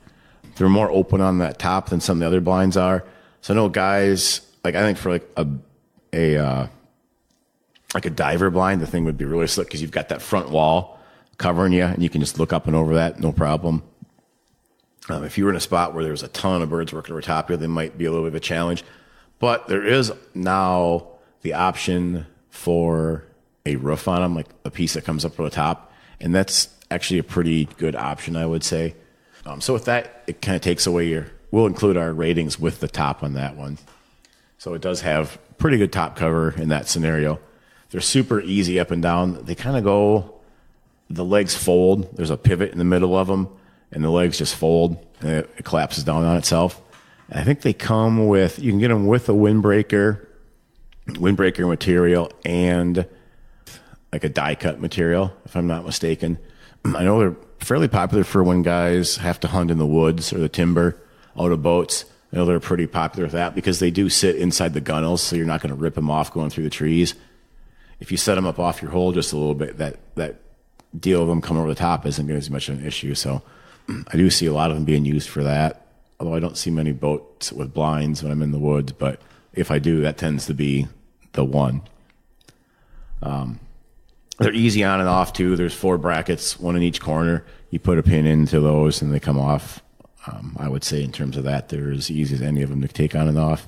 They're more open on that top than some of the other blinds are. So I know guys, like I think for like a diver blind, the thing would be really slick because you've got that front wall covering you, and you can just look up and over that, no problem. If you were in a spot where there's a ton of birds working over top you, they might be a little bit of a challenge. But there is now the option for a roof on them, like a piece that comes up from the top, and that's actually a pretty good option, I would say. So with that, it kind of takes away we'll include our ratings with the top on that one. So it does have pretty good top cover in that scenario. They're super easy up and down. They kind of go, the legs fold. There's a pivot in the middle of them, and the legs just fold, and it collapses down on itself. And I think they come with, you can get them with a windbreaker material, and like a die cut material, if I'm not mistaken. I know they're fairly popular for when guys have to hunt in the woods or the timber out of boats. I know they're pretty popular with that because they do sit inside the gunnels, so you're not going to rip them off going through the trees. If you set them up off your hole just a little bit, that deal of them coming over the top isn't going to be as much of an issue. So I do see a lot of them being used for that, although I don't see many boats with blinds when I'm in the woods, but if I do, that tends to be the one. They're easy on and off too. There's 4 brackets, 1 in each corner. You put a pin into those and they come off. I would say in terms of that, they're as easy as any of them to take on and off.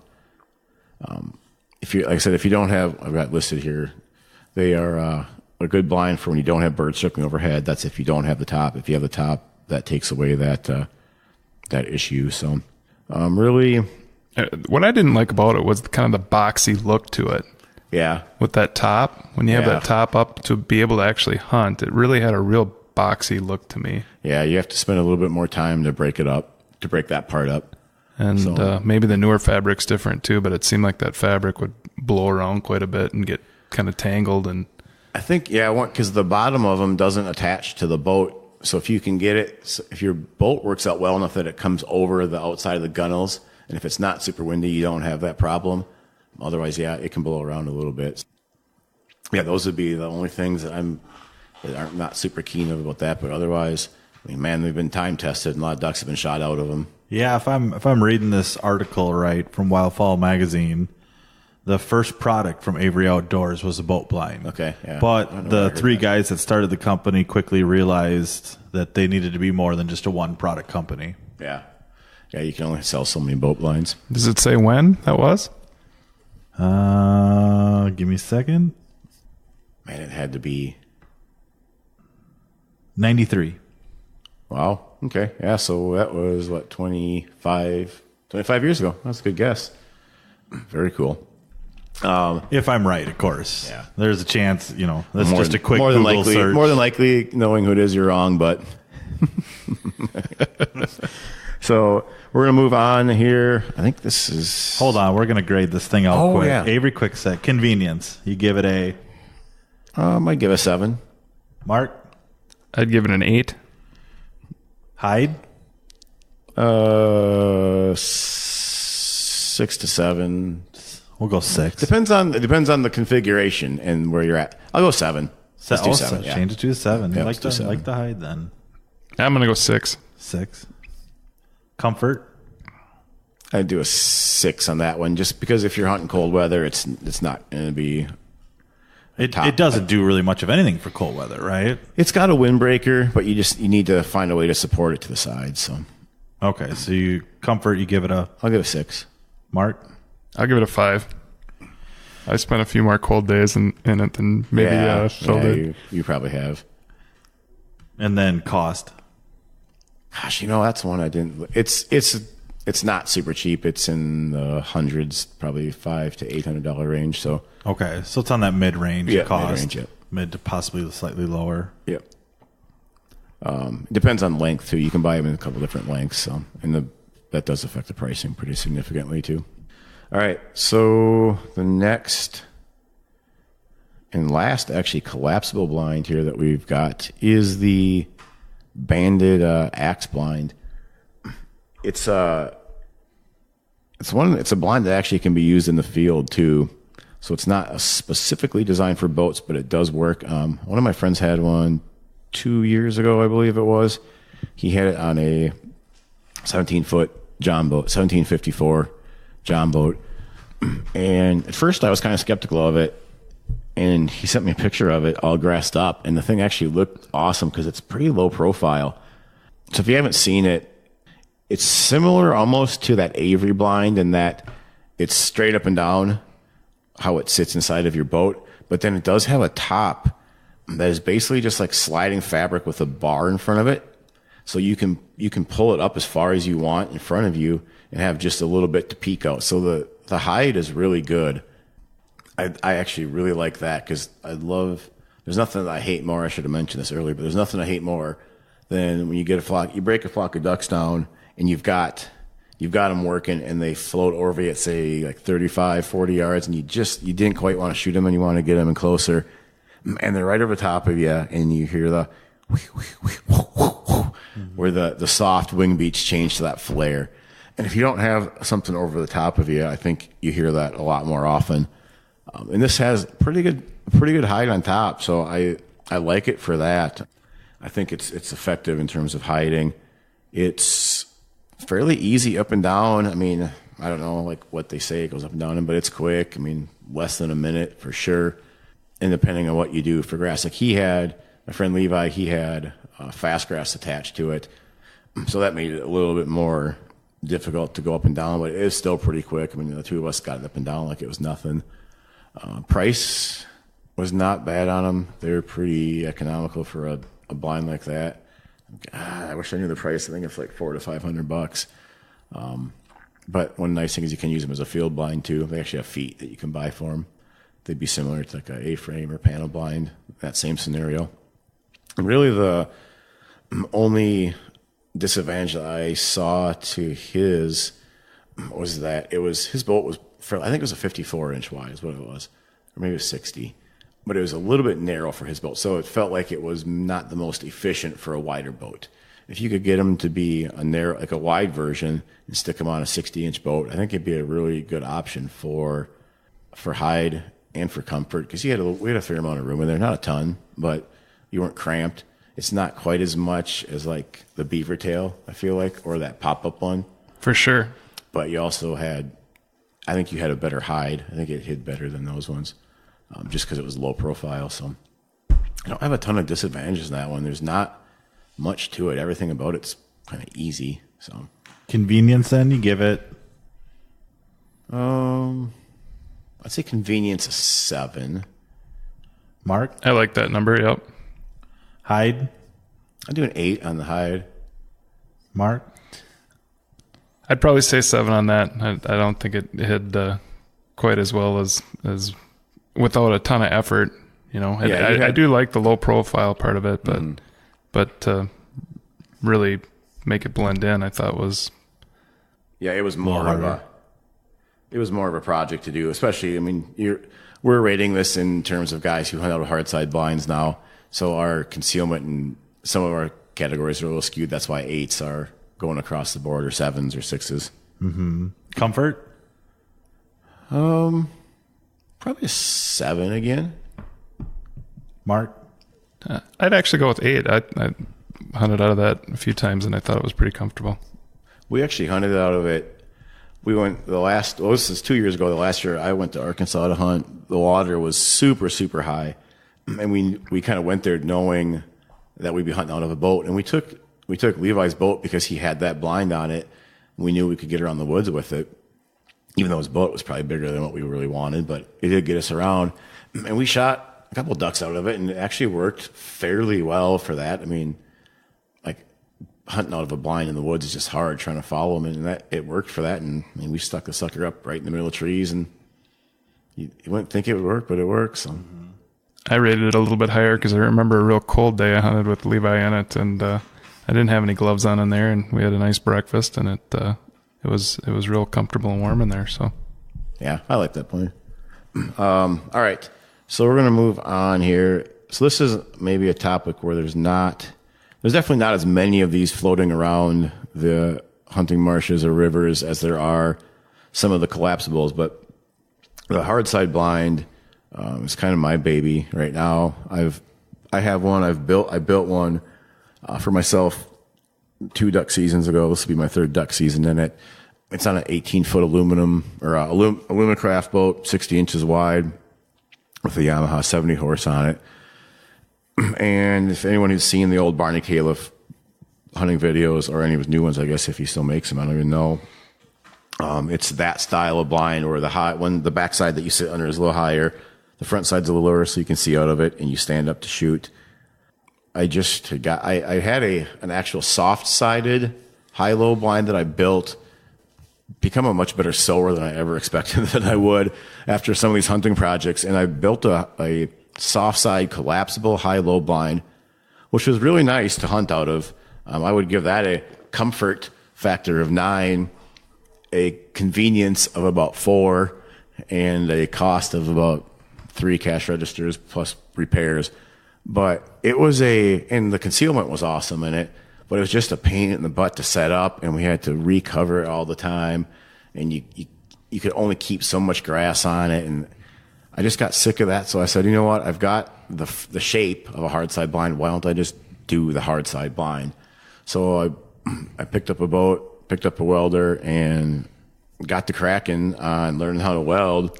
If you, like I said, if you don't have, I've got listed here, They are a good blind for when you don't have birds circling overhead. That's if you don't have the top. If you have the top, that takes away that issue. So really, what I didn't like about it was kind of the boxy look to it. yeah, With that top, when you have Yeah. that top up to be able to actually hunt, it really had a real boxy look to me. yeah, you have to spend a little bit more time to break it up, to break that part up. And maybe the newer fabric's different too, but it seemed like that fabric would blow around quite a bit and get kind of tangled. And I think, yeah, because the bottom of them doesn't attach to the boat. So if you can get it, if your boat works out well enough that it comes over the outside of the gunnels, and if it's not super windy, you don't have that problem. Otherwise, yeah, it can blow around a little bit. Yeah, those would be the only things that I'm not super keen about that. But otherwise, I mean, man, they've been time tested, and a lot of ducks have been shot out of them. Yeah, if I'm reading this article right from Wildfowl magazine, the first product from Avery Outdoors was a boat blind. Okay, yeah. But the three guys that started the company quickly realized that they needed to be more than just a one product company. Yeah, yeah, you can only sell so many boat blinds. does it say when that was? Give me a second. Man, it had to be 93. wow. Okay, yeah. So that was what 25 years ago. That's a good guess. Very cool. If I'm right, of course. Yeah. There's a chance, that's just a quick more than Google likely, search. More than likely, knowing who it is, you're wrong. But so we're gonna move on here. I think this is. Hold on, we're going to grade this thing out quick. yeah. Avery Quickset, convenience. You give it a I might give a 7. Mark? I'd give it an 8. Hide? 6 to 7. We'll go 6. Depends on the configuration and where you're at. I'll go 7. Let's do 7. Yeah. Change it to a 7. Yeah, I let's do 7. like the hide then. I'm going to go 6. 6. Comfort? I'd do a 6 on that one, just because if you're hunting cold weather, it's not going to be. It doesn't do really much of anything for cold weather, right? It's got a windbreaker, but you need to find a way to support it to the side. So Okay, so you give it a I'll give it a 6. Mark? I'll give it a 5. I spent a few more cold days in it than maybe Phil did. You probably have. And then cost. Gosh, that's one I didn't. It's not super cheap. It's in the hundreds, probably $500 to $800 range. So Okay, so it's on that mid-range cost. mid-range, yeah. Mid to possibly slightly lower. Yep. It depends on length too. You can buy them in a couple different lengths, and that does affect the pricing pretty significantly too. All right, so the next and last actually collapsible blind here that we've got is the banded axe blind. It's a blind that actually can be used in the field too. So it's not specifically designed for boats, but it does work. One of my friends had one 2 years ago, I believe it was. He had it on a 17-foot John boat, 1754 John boat. And at first I was kind of skeptical of it. And he sent me a picture of it all grassed up. And the thing actually looked awesome because it's pretty low profile. So if you haven't seen it, it's similar almost to that Avery blind in that it's straight up and down how it sits inside of your boat. But then it does have a top that is basically just like sliding fabric with a bar in front of it. So you can pull it up as far as you want in front of you and have just a little bit to peek out. So the hide is really good. I actually really like that because there's nothing that I hate more. I should have mentioned this earlier, but there's nothing I hate more than when you break a flock of ducks down and you've got them working and they float over you at say like 35, 40 yards and you didn't quite want to shoot them and you want to get them in closer and they're right over top of you and you hear the where the soft wing beats change to that flare. And if you don't have something over the top of you, I think you hear that a lot more often. And this has pretty good hide on top, so I like it for that. I think it's effective in terms of hiding. It's fairly easy up and down. I mean, I don't know like what they say it goes up and down, but it's quick. I mean, less than a minute for sure. And depending on what you do for grass, like my friend Levi, he had fast grass attached to it, so that made it a little bit more difficult to go up and down, but it is still pretty quick. I mean, the two of us got it up and down like it was nothing. Price, was not bad on them. They were pretty economical for a blind like that. I wish I knew the price. I think it's like $400 to $500. But one nice thing is you can use them as a field blind too. They actually have feet that you can buy for them. They'd be similar to like a A-frame or panel blind, that same scenario. And really the only disadvantage that I saw to his was that his boat was, I think it was a 54-inch wide is what it was, or maybe it was 60. But it was a little bit narrow for his boat, so it felt like it was not the most efficient for a wider boat. If you could get him to be a narrow, like a wide version, and stick him on a 60-inch boat, I think it'd be a really good option for hide and for comfort, because we had a fair amount of room in there, not a ton, but you weren't cramped. It's not quite as much as like the beaver tail, I feel like, or that pop-up one. For sure. But you also I think you had a better hide. I think it hid better than those ones, just because it was low profile. So I don't have a ton of disadvantages in that one. There's not much to it. Everything about it's kind of easy. So convenience, then you give it. I'd say convenience a 7. Mark? I like that number. Yep. Hide? I'd do an 8 on the hide. Mark? I'd probably say 7 on that. I don't think it hid quite as well as without a ton of effort. You know, I do like the low profile part of it, but really make it blend in, I thought was. Yeah, it was more of a project to do, especially. I mean, we're rating this in terms of guys who hunt out of hardside blinds now, so our concealment and some of our categories are a little skewed. That's why 8s are going across the board, or 7s or 6s. Mm-hmm. Comfort? Probably a 7 again. Mark? I'd actually go with 8. I hunted out of that a few times, and I thought it was pretty comfortable. We actually hunted out of it. We went this is 2 years ago. The last year I went to Arkansas to hunt. The water was super, super high. And we kind of went there knowing that we'd be hunting out of a boat. And we took Levi's boat because he had that blind on it. We knew we could get around the woods with it, even though his boat was probably bigger than what we really wanted, but it did get us around. And we shot a couple ducks out of it, and it actually worked fairly well for that. I mean, like hunting out of a blind in the woods is just hard, trying to follow them, and it worked for that. And I mean, we stuck the sucker up right in the middle of trees, and you wouldn't think it would work, but it works. So. I rated it a little bit higher because I remember a real cold day I hunted with Levi in it, and I didn't have any gloves on in there, and we had a nice breakfast, and it was real comfortable and warm in there. So, yeah, I like that point. All right, so we're gonna move on here. So this is maybe a topic where there's definitely not as many of these floating around the hunting marshes or rivers as there are some of the collapsibles, but the hardside blind is kind of my baby right now. I have one. I built one for myself 2 duck seasons ago. This will be my 3rd duck season in it. It's on an 18-foot aluminum or Alumacraft boat, 60 inches wide, with a Yamaha 70 horse on it. And if anyone who's seen the old Barney Califf hunting videos, or any of his new ones, I guess, if he still makes them, I don't even know. It's that style of blind, where the backside that you sit under is a little higher, the front side's a little lower, so you can see out of it, and you stand up to shoot. I had an actual soft-sided high-low blind that I built, become a much better sower than I ever expected that I would after some of these hunting projects. And I built a soft side collapsible high-low blind, which was really nice to hunt out of. I would give that a comfort factor of 9, a convenience of about 4, and a cost of about 3 cash registers plus repairs. But and the concealment was awesome in it, but it was just a pain in the butt to set up, and we had to recover it all the time, and you could only keep so much grass on it, and I just got sick of that. So I said, you know what? I've got the shape of a hardside blind. Why don't I just do the hardside blind? So I picked up a boat, picked up a welder, and got to cracking on learning how to weld.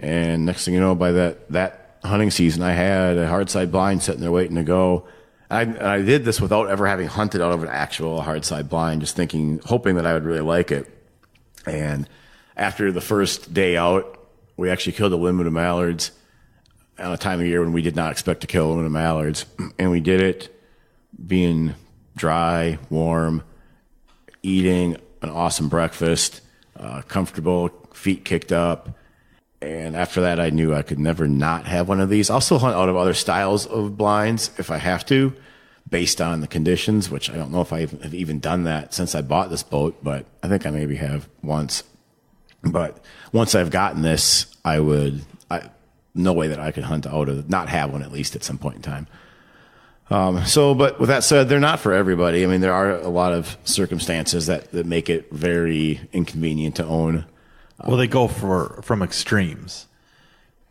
And next thing you know, by that hunting season, I had a hardside blind sitting there waiting to go. I did this without ever having hunted out of an actual hardside blind, just hoping that I would really like it. And after the first day out, we actually killed a limit of mallards. on a time of year when we did not expect to kill aluminum mallards. And we did it being dry, warm, eating an awesome breakfast, comfortable, feet kicked up. And after that, I knew I could never not have one of these. I'll still hunt out of other styles of blinds if I have to, based on the conditions, which I don't know if I have even done that since I bought this boat, but I think I maybe have once. But once I've gotten this, no way that I could hunt out of, not have one at least at some point in time. But with that said, they're not for everybody. I mean, there are a lot of circumstances that make it very inconvenient to own. Well, they go from extremes.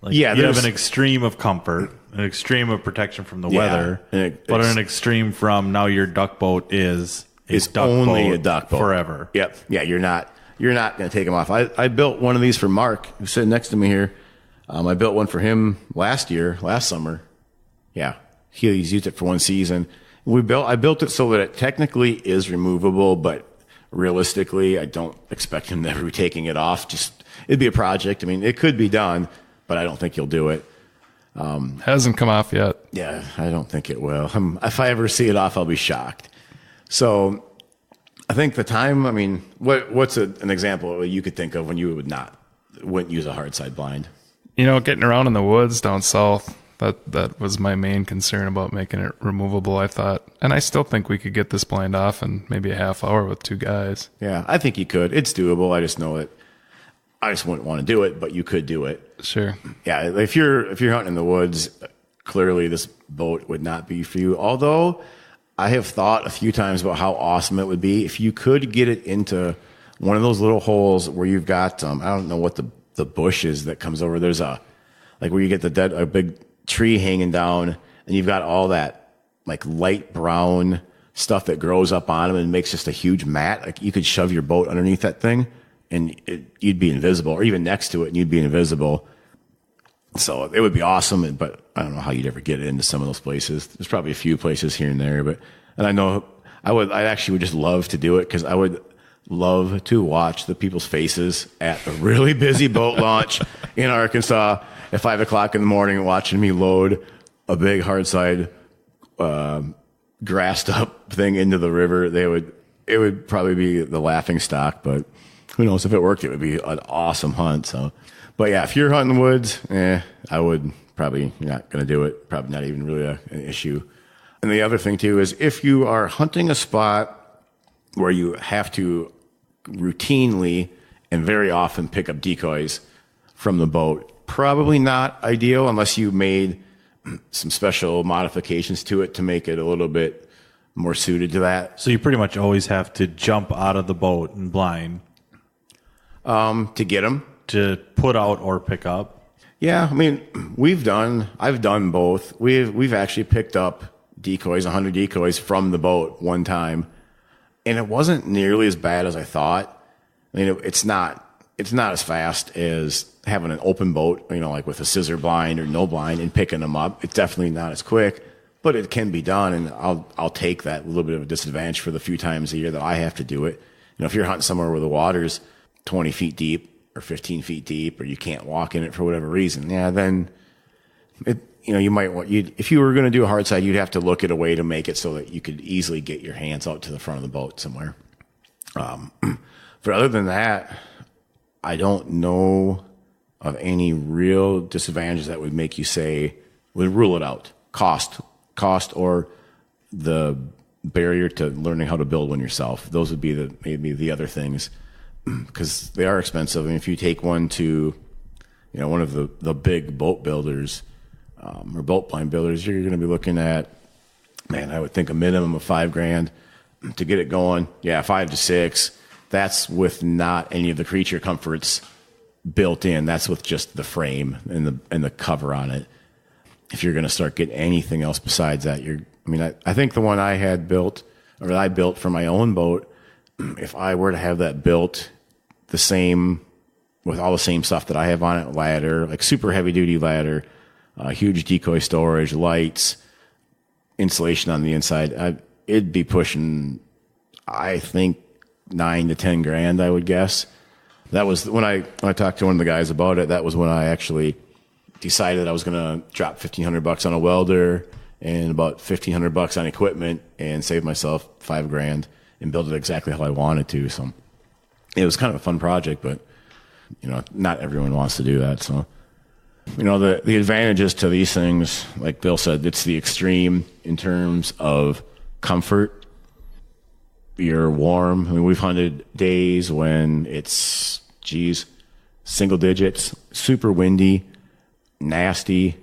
Like, yeah, you have an extreme of comfort, an extreme of protection from the weather, but an extreme from now your duck boat is only a duck boat forever. Yep. Yeah, you're not going to take them off. I built one of these for Mark, who's sitting next to me here. I built one for him last summer. Yeah, he's used it for one season. I built it so that it technically is removable, but realistically, I don't expect him to ever be taking it off. Just it'd be a project. I mean, it could be done, but I don't think he'll do it. Hasn't come off yet. Yeah, I don't think it will. If I ever see it off, I'll be shocked. So I think the time, I mean, what's an example you could think of when you wouldn't use a hardside blind? Getting around in the woods down south, that was my main concern about making it removable, I thought. And I still think we could get this blind off in maybe a half hour with two guys. Yeah, I think you could. It's doable. I just know it. I just wouldn't want to do it, but you could do it. Sure. Yeah, if you're hunting in the woods, clearly this boat would not be for you. Although I have thought a few times about how awesome it would be if you could get it into one of those little holes where you've got I don't know what the bush is that comes over. There's where you get a big tree hanging down, and you've got all that like light brown stuff that grows up on them and makes just a huge mat. Like you could shove your boat underneath that thing and you'd be invisible, or even next to it and you'd be invisible. So it would be awesome, but I don't know how you'd ever get into some of those places. There's probably a few places here and there, and I know I actually would just love to do it because I would love to watch the people's faces at a really busy boat launch in Arkansas at 5 o'clock in the morning, watching me load a big hardside, grassed up thing into the river. It would probably be the laughing stock, but who knows if it worked, it would be an awesome hunt. So, but yeah, if you're hunting the woods, I would probably not going to do it. Probably not even really an issue. And the other thing too is if you are hunting a spot where you have to routinely and very often pick up decoys from the boat, probably not ideal unless you made some special modifications to it to make it a little bit more suited to that. So you pretty much always have to jump out of the boat and blind to get them, to put out or pick up. Yeah, I mean, I've done both. We've actually picked up decoys, 100 decoys from the boat one time, and it wasn't nearly as bad as I thought. I mean, it's not as fast as having an open boat, like with a scissor blind or no blind and picking them up. It's definitely not as quick, but it can be done, and I'll take that little bit of a disadvantage for the few times a year that I have to do it. If you're hunting somewhere where the water's 20 feet deep or 15 feet deep, or you can't walk in it for whatever reason, then you might want, if you were going to do a hardside, you'd have to look at a way to make it so that you could easily get your hands out to the front of the boat somewhere. But other than that, I don't know of any real disadvantages that would make you would rule it out. Cost, or the barrier to learning how to build one yourself. Those would be maybe the other things, because they are expensive. I mean, if you take one to, one of the big boat builders, or boat blind builders, you're going to be looking at, I would think a minimum of $5,000 to get it going. Yeah, 5 to 6. That's with not any of the creature comforts built in. That's with just the frame and the cover on it. If you're going to start getting anything else besides that, I think the one I built for my own boat, if I were to have that built the same, with all the same stuff that I have on it, ladder, like super heavy duty ladder, huge decoy storage, lights, insulation on the inside, it'd be pushing, I think, $9,000 to $10,000, I would guess. That was when I talked to one of the guys about it. That was when I actually decided I was going to drop $1,500 on a welder and about $1,500 on equipment and save myself $5,000 and build it exactly how I wanted to. So it was kind of a fun project, but not everyone wants to do that. So, the advantages to these things, like Bill said, it's the extreme in terms of comfort. You're warm. I mean, we've hunted days when it's, single digits, super windy, nasty,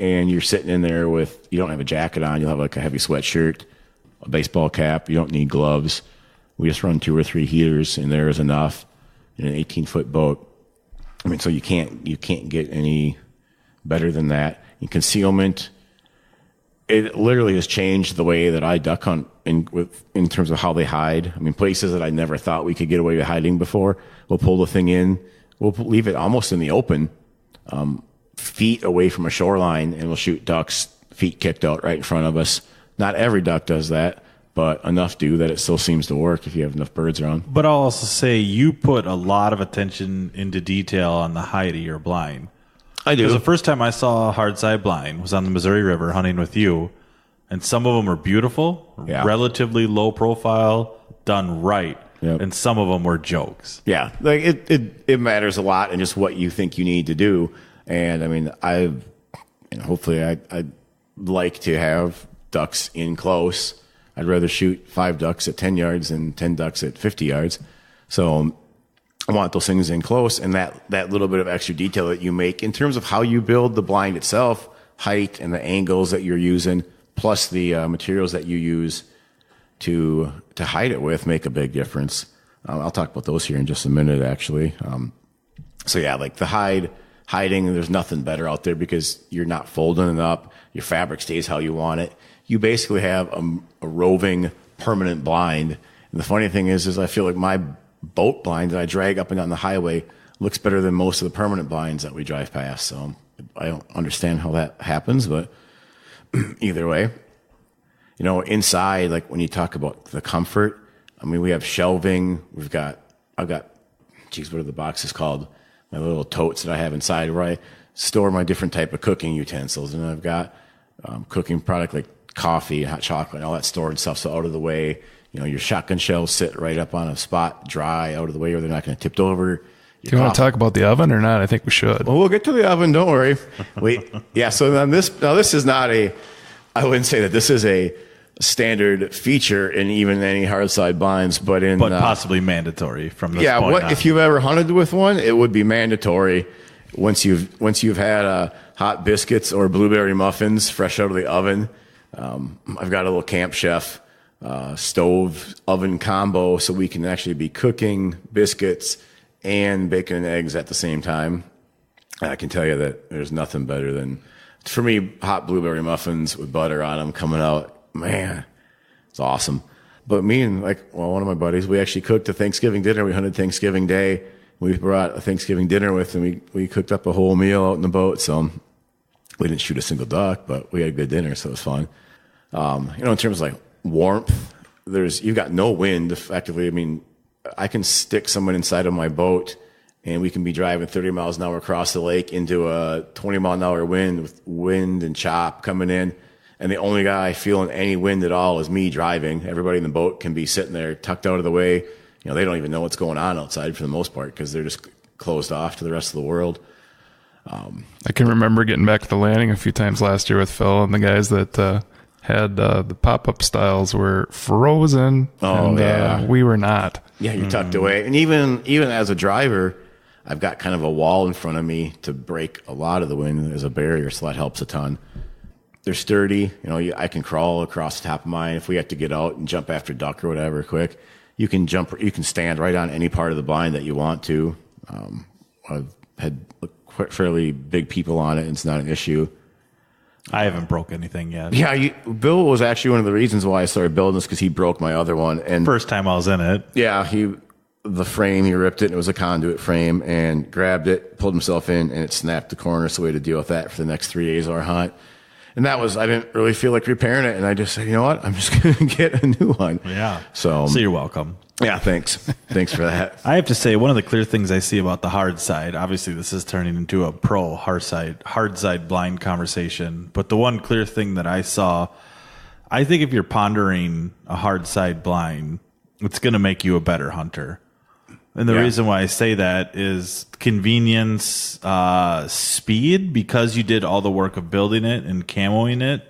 and you're sitting in there you don't have a jacket on. You'll have like a heavy sweatshirt, a baseball cap. You don't need gloves. We just run 2 or 3 heaters, and there is enough in an 18-foot boat. I mean, so you can't get any better than that. In concealment, it literally has changed the way that I duck hunt in terms of how they hide. I mean, places that I never thought we could get away with hiding before, we'll pull the thing in. We'll leave it almost in the open, feet away from a shoreline, and we'll shoot ducks, feet kicked out right in front of us. Not every duck does that, but enough do that it still seems to work if you have enough birds around. But I'll also say you put a lot of attention into detail on the height of your blind. I do. Because the first time I saw a hardside blind was on the Missouri River hunting with you, and some of them were beautiful, relatively low profile, done right. Yep. And some of them were jokes. Yeah, like it matters a lot in just what you think you need to do. And I mean, hopefully I'd like to have ducks in close. I'd rather shoot 5 ducks at 10 yards than 10 ducks at 50 yards. So I want those things in close, and that little bit of extra detail that you make in terms of how you build the blind itself, height and the angles that you're using, plus the materials that you use to hide it with make a big difference. I'll talk about those here in just a minute, actually. So yeah, like the hiding, there's nothing better out there because you're not folding it up. Your fabric stays how you want it. You basically have a roving permanent blind. And the funny thing is I feel like my boat blind that I drag up and down the highway looks better than most of the permanent blinds that we drive past. So I don't understand how that happens, but either way. Inside, like when you talk about the comfort, I mean, we have shelving. I've got, what are the boxes called? My little totes that I have inside where I store my different type of cooking utensils. And I've got cooking product like coffee, hot chocolate, all that stored stuff. So out of the way, your shotgun shells sit right up on a spot, dry, out of the way, or they're not going to tip over. Do you want to talk about the oven or not? I think we should. Well, we'll get to the oven. Don't worry. Yeah. So then this is not I wouldn't say that this is a standard feature in even any hardside blinds, but possibly mandatory from this point on. If you've ever hunted with one, it would be mandatory once you've had hot biscuits or blueberry muffins fresh out of the oven. I've got a little Camp Chef stove oven combo, so we can actually be cooking biscuits and bacon and eggs at the same time. I can tell you that there's nothing better than, for me, hot blueberry muffins with butter on them coming out. Man, it's awesome. But me and one of my buddies, we actually cooked a Thanksgiving dinner. We hunted Thanksgiving Day. We brought a Thanksgiving dinner with, and we cooked up a whole meal out in the boat. So we didn't shoot a single duck, but we had a good dinner, so it was fun. In terms of warmth, you've got no wind effectively. I mean, I can stick someone inside of my boat and we can be driving 30 miles an hour across the lake into a 20 mile an hour wind with wind and chop coming in. And the only guy feeling any wind at all is me driving. Everybody in the boat can be sitting there tucked out of the way. They don't even know what's going on outside for the most part because they're just closed off to the rest of the world. I can remember getting back to the landing a few times last year with Phil, and the guys that had the pop-up styles were frozen. Oh, yeah. We were not. Yeah, you're tucked away. And even as a driver, I've got kind of a wall in front of me to break a lot of the wind as a barrier, so that helps a ton. They're sturdy. I can crawl across the top of mine. If we have to get out and jump after duck or whatever quick, you can stand right on any part of the blind that you want to. I've had fairly big people on it, and it's not an issue. I haven't broke anything yet. Yeah, Bill was actually one of the reasons why I started building this, because he broke my other one. And first time I was in it. Yeah, the frame, he ripped it, and it was a conduit frame, and grabbed it, pulled himself in, and it snapped the corner, so we had to deal with that for the next 3 days of our hunt. And I didn't really feel like repairing it, and I just said, you know what, I'm just going to get a new one. Yeah. So you're welcome. Yeah, thanks. Thanks for that. I have to say, one of the clear things I see about the hard side, obviously this is turning into a pro hard side blind conversation, but the one clear thing that I saw, I think if you're pondering a hard side blind, it's going to make you a better hunter. And the reason why I say that is convenience, speed, because you did all the work of building it and camoing it.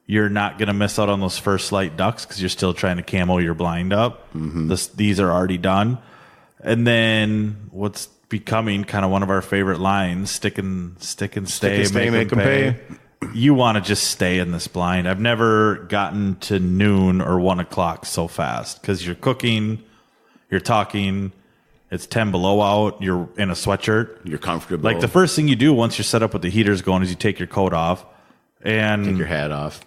You're not going to miss out on those first light ducks because you're still trying to camo your blind up. Mm-hmm. These are already done. And then what's becoming kind of one of our favorite lines, stick and stay, make them pay. You want to just stay in this blind. I've never gotten to noon or 1 o'clock so fast because you're cooking, you're talking, it's 10 below out, you're in a sweatshirt. You're comfortable. Like the first thing you do once you're set up with the heaters going is you take your coat off and take your hat off.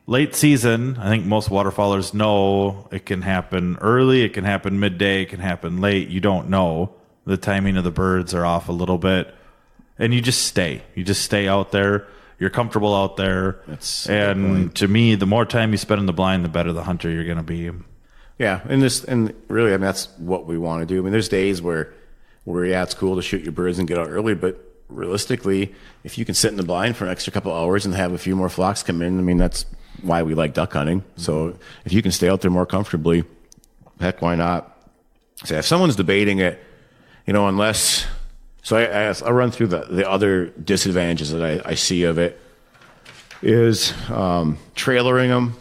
Late season, I think most waterfowlers know it can happen early, it can happen midday, it can happen late. You don't know. The timing of the birds are off a little bit. And you just stay. You just stay out there. You're comfortable out there. And to me, the more time you spend in the blind, the better the hunter you're going to be. Yeah, and really, I mean, that's what we want to do. I mean, there's days where it's cool to shoot your birds and get out early, but realistically, if you can sit in the blind for an extra couple hours and have a few more flocks come in, I mean, that's why we like duck hunting. So if you can stay out there more comfortably, heck, why not? So if someone's debating it, unless... So I'll run through the other disadvantages that I see of it is trailering them.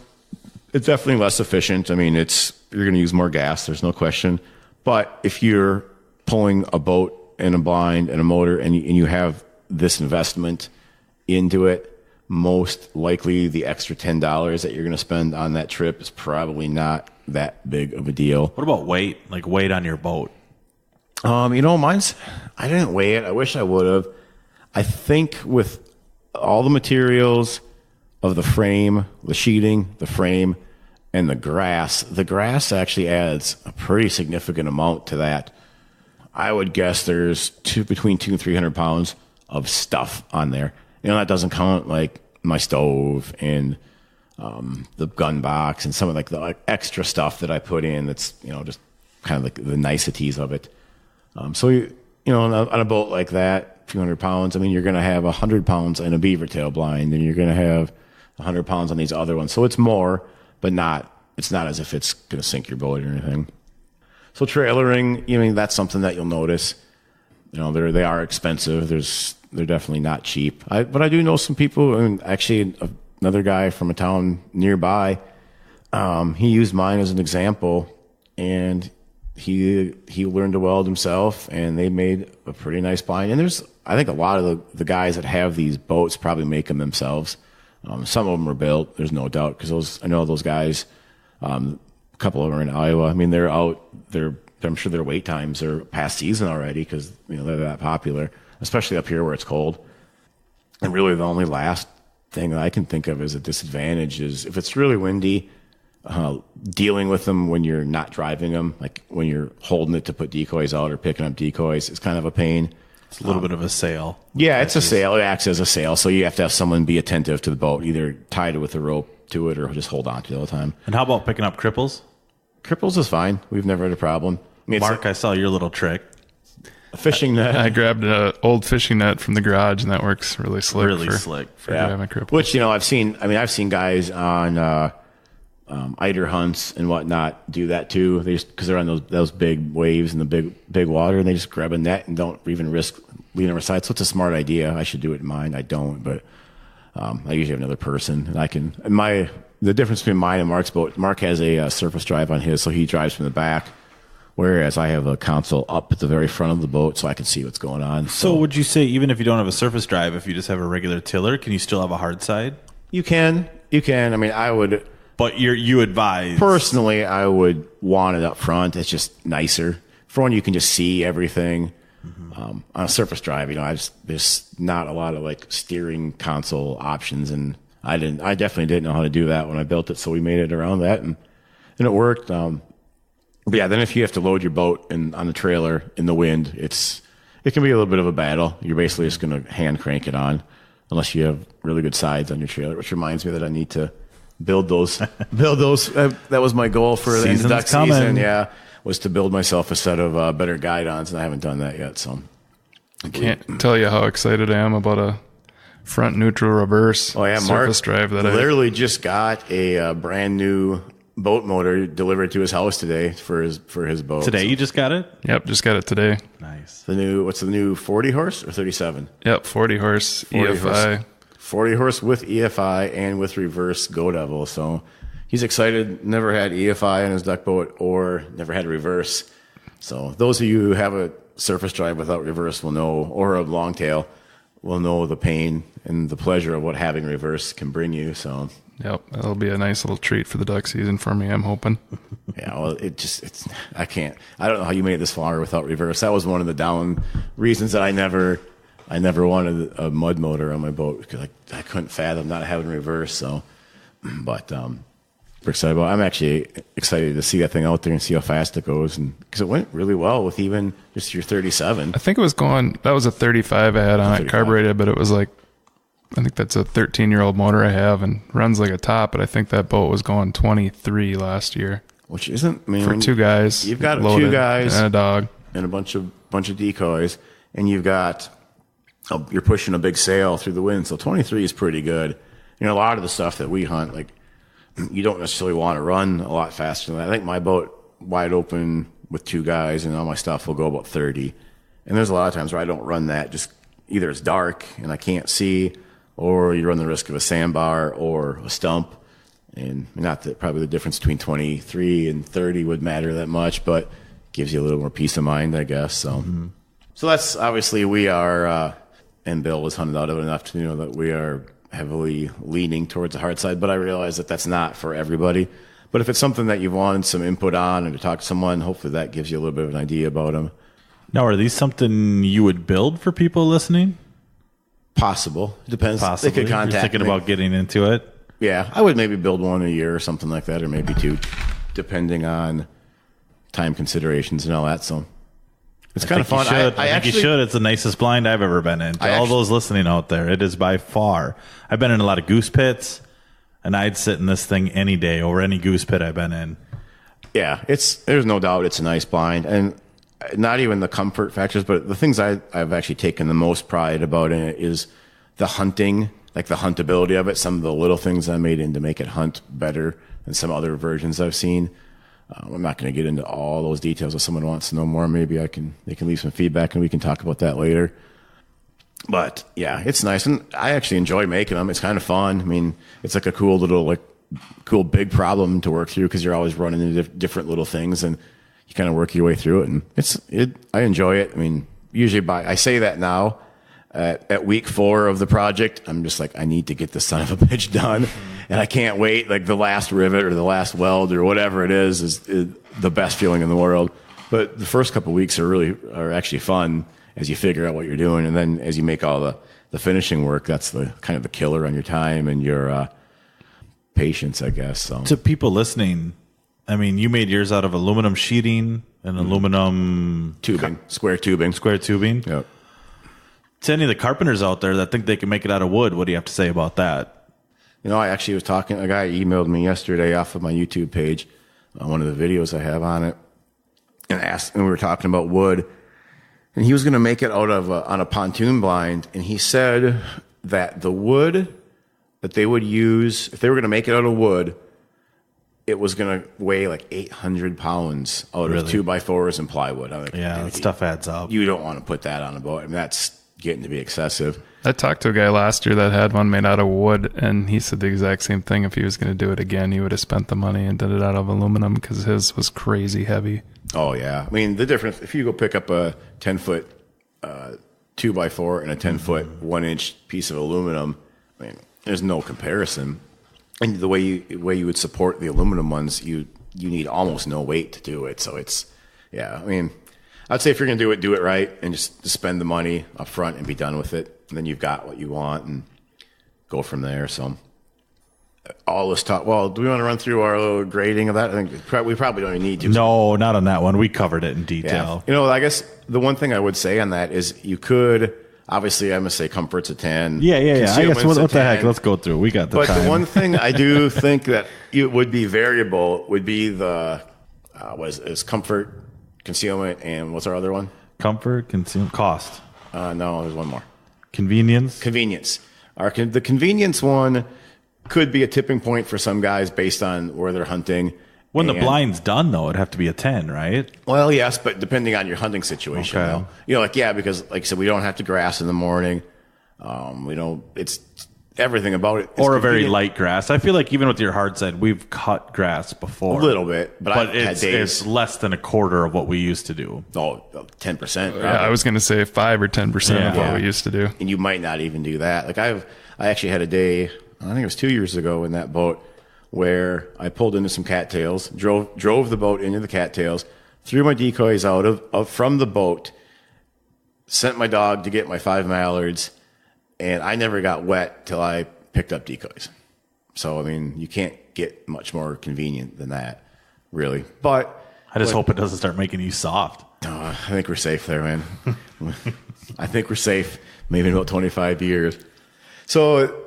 It's definitely less efficient. I mean, you're going to use more gas. There's no question. But if you're pulling a boat and a blind and a motor and you have this investment into it, most likely the extra $10 that you're going to spend on that trip is probably not that big of a deal. What about weight? Like weight on your boat? Mine's, I didn't weigh it. I wish I would have. I think with all the materials of the frame, the sheeting, the frame, and the grass actually adds a pretty significant amount to that. I would guess there's between 200 and 300 pounds of stuff on there. That doesn't count like my stove and the gun box and some of the extra stuff that I put in. That's just kind of like the niceties of it. So on a boat like that, a few hundred pounds. I mean, you're going to have 100 pounds in a beaver tail blind, and you're going to have 100 pounds on these other ones. So it's more, but it's not as if it's going to sink your boat or anything. So trailering, that's something that you'll notice. They are expensive. They're definitely not cheap. But I do know some people, and actually another guy from a town nearby, he used mine as an example, and he learned to weld himself, and they made a pretty nice blind. And I think a lot of the guys that have these boats probably make them themselves. Some of them are built, there's no doubt, because I know those guys, a couple of them are in Iowa. I mean, they're out, I'm sure their wait times are past season already because they're that popular, especially up here where it's cold. And really the only last thing that I can think of as a disadvantage is if it's really windy, dealing with them when you're not driving them, like when you're holding it to put decoys out or picking up decoys, it's kind of a pain. It's a little bit of a sail. Yeah, it's a sail. It acts as a sail. So you have to have someone be attentive to the boat, either tied it with a rope to it or just hold on to it all the time. And how about picking up cripples? Cripples is fine. We've never had a problem. I mean, Mark, I saw your little trick. A fishing net. I grabbed an old fishing net from the garage, and that works really slick. For grabbing cripples. Which, I've seen guys on eider hunts and whatnot do that too. They just, because they're on those big waves and the big water, and they just grab a net and don't even risk leaving them aside. So it's a smart idea. I should do it in mine. I don't, but I usually have another person, and I can. The difference between mine and Mark's boat, Mark has a surface drive on his, so he drives from the back, whereas I have a console up at the very front of the boat, so I can see what's going on. So would you say even if you don't have a surface drive, if you just have a regular tiller, can you still have a hard side? You can. I mean, I would. But you advise. Personally, I would want it up front. It's just nicer. For one, you can just see everything. Mm-hmm. On a surface drive, there's not a lot of steering console options, and I definitely didn't know how to do that when I built it. So we made it around that, and it worked. But yeah, then if you have to load your boat on the trailer in the wind, it can be a little bit of a battle. You're basically just going to hand crank it on, unless you have really good sides on your trailer. Which reminds me that I need to build those. That was my goal for the end of duck season. Yeah, was to build myself a set of better guidons, and I haven't done that yet. So I can't tell you how excited I am about a front neutral reverse surface drive that I literally just got a brand new boat motor delivered to his house today for his boat. Today you just got it? Yep, just got it today. Nice. What's the new 40 horse or 37? Yep, 40 horse 40 EFI. Horse, 40 horse with EFI and with reverse Go Devil. So he's excited. Never had EFI in his duck boat or never had a reverse. So those of you who have a surface drive without reverse will know, or a longtail will know the pain and the pleasure of what having reverse can bring you. So yep, that'll be a nice little treat for the duck season for me, I'm hoping. Yeah, well, I don't know how you made it this far without reverse. That was one of the down reasons that I never wanted a mud motor on my boat, because I couldn't fathom not having reverse. So, but we're excited about it. I'm actually excited to see that thing out there and see how fast it goes, and because it went really well with even just your 37. I think it was that was a 35 I had on it, carbureted, but it was I think that's a 13-year-old motor I have and runs like a top, but I think that boat was going 23 last year. Which isn't, for two guys. You've got two guys and a dog and a bunch of decoys, and you're pushing a big sail through the wind. So 23 is pretty good. A lot of the stuff that we hunt, you don't necessarily want to run a lot faster than that. I think my boat wide open with two guys and all my stuff will go about 30. And there's a lot of times where I don't run that. Just either it's dark and I can't see, or you run the risk of a sandbar or a stump. And not that probably the difference between 23 and 30 would matter that much, but gives you a little more peace of mind, I guess. So, So that's obviously we are, and Bill was hunted out of it enough to know that we are heavily leaning towards the hard side, but I realize that that's not for everybody. But if it's something that you've wanted some input on and to talk to someone, hopefully that gives you a little bit of an idea about them. Now, are these something you would build for people listening? Possible. Depends. Possibly. They could contact You're thinking about getting into it? Yeah, I would maybe build one a year or something like that, or maybe two, depending on time considerations and all that. So it's kind of fun. I think you should. It's the nicest blind I've ever been in. To all those listening out there, it is by far. I've been in a lot of goose pits, and I'd sit in this thing any day over any goose pit I've been in. Yeah, there's no doubt it's a nice blind, and not even the comfort factors, but the things I've actually taken the most pride about in it is the hunting, the huntability of it. Some of the little things I made in to make it hunt better than some other versions I've seen. I'm not going to get into all those details. If someone wants to know more, maybe they can leave some feedback and we can talk about that later. But yeah, it's nice, and I actually enjoy making them. It's kind of fun. I mean, it's like a cool little, cool big problem to work through, because you're always running into different little things, and you kind of work your way through it. And I enjoy it. I mean, usually I say that now. At week 4 of the project, I'm just I need to get this son of a bitch done, and I can't wait. The last rivet or the last weld or whatever it is the best feeling in the world. But the first couple of weeks are actually fun as you figure out what you're doing, and then as you make all the finishing work, that's the kind of the killer on your time and your patience, I guess. So to people listening, I mean, you made yours out of aluminum sheeting and aluminum tubing, square tubing. Yep. To any of the carpenters out there that think they can make it out of wood, what do you have to say about that? I actually was talking, a guy emailed me yesterday off of my YouTube page, one of the videos I have on it, and we were talking about wood, and he was going to make it out of on a pontoon blind, and he said that the wood that they would use, if they were going to make it out of wood, it was going to weigh 800 pounds out of 2x4s and plywood. That stuff adds up. You don't want to put that on a boat. I mean, that's getting to be excessive. I talked to a guy last year that had one made out of wood, and he said the exact same thing. If he was going to do it again, he would have spent the money and did it out of aluminum, because his was crazy heavy. Oh, yeah. I mean, the difference, if you go pick up a 10-foot 2x4 and a 10-foot 1-inch piece of aluminum, I mean, there's no comparison. And the way you would support the aluminum ones, you need almost no weight to do it. So I mean, I'd say if you're going to do it right, and just spend the money up front and be done with it. And then you've got what you want and go from there. So all this talk. Well, do we want to run through our little grading of that? I think we probably don't even need to. No, not on that one. We covered it in detail. Yeah. I guess the one thing I would say on that is you could Obviously, I'm going to say comfort's a 10. Yeah. I guess Concealment's what a the heck? 10. Let's go through. We got the time. But the one thing I do think that it would be variable would be the is comfort, concealment, and what's our other one? Comfort, concealment, cost. No, there's one more. Convenience. The convenience one could be a tipping point for some guys based on where they're hunting. When the blind's done, though, it'd have to be a 10, right? Well, yes, but depending on your hunting situation, Okay. though. Because like I said, we don't have to grass in the morning. It's everything about it. Or a very light grass. I feel like even with your hard side, we've cut grass before. A little bit, but I've had it's days. less than a quarter of what we used to do. 10%. Yeah, I was going to say 5 or 10% of what we used to do. And you might not even do that. Like I actually had a day, I think it was 2 years ago in that boat, where I pulled into some cattails, drove the boat into the cattails, threw my decoys out from the boat, sent my dog to get my 5 mallards, and I never got wet till I picked up decoys. So, I mean, you can't get much more convenient than that, really. But I just hope it doesn't start making you soft. I think we're safe there, man. I think we're safe maybe in about 25 years. So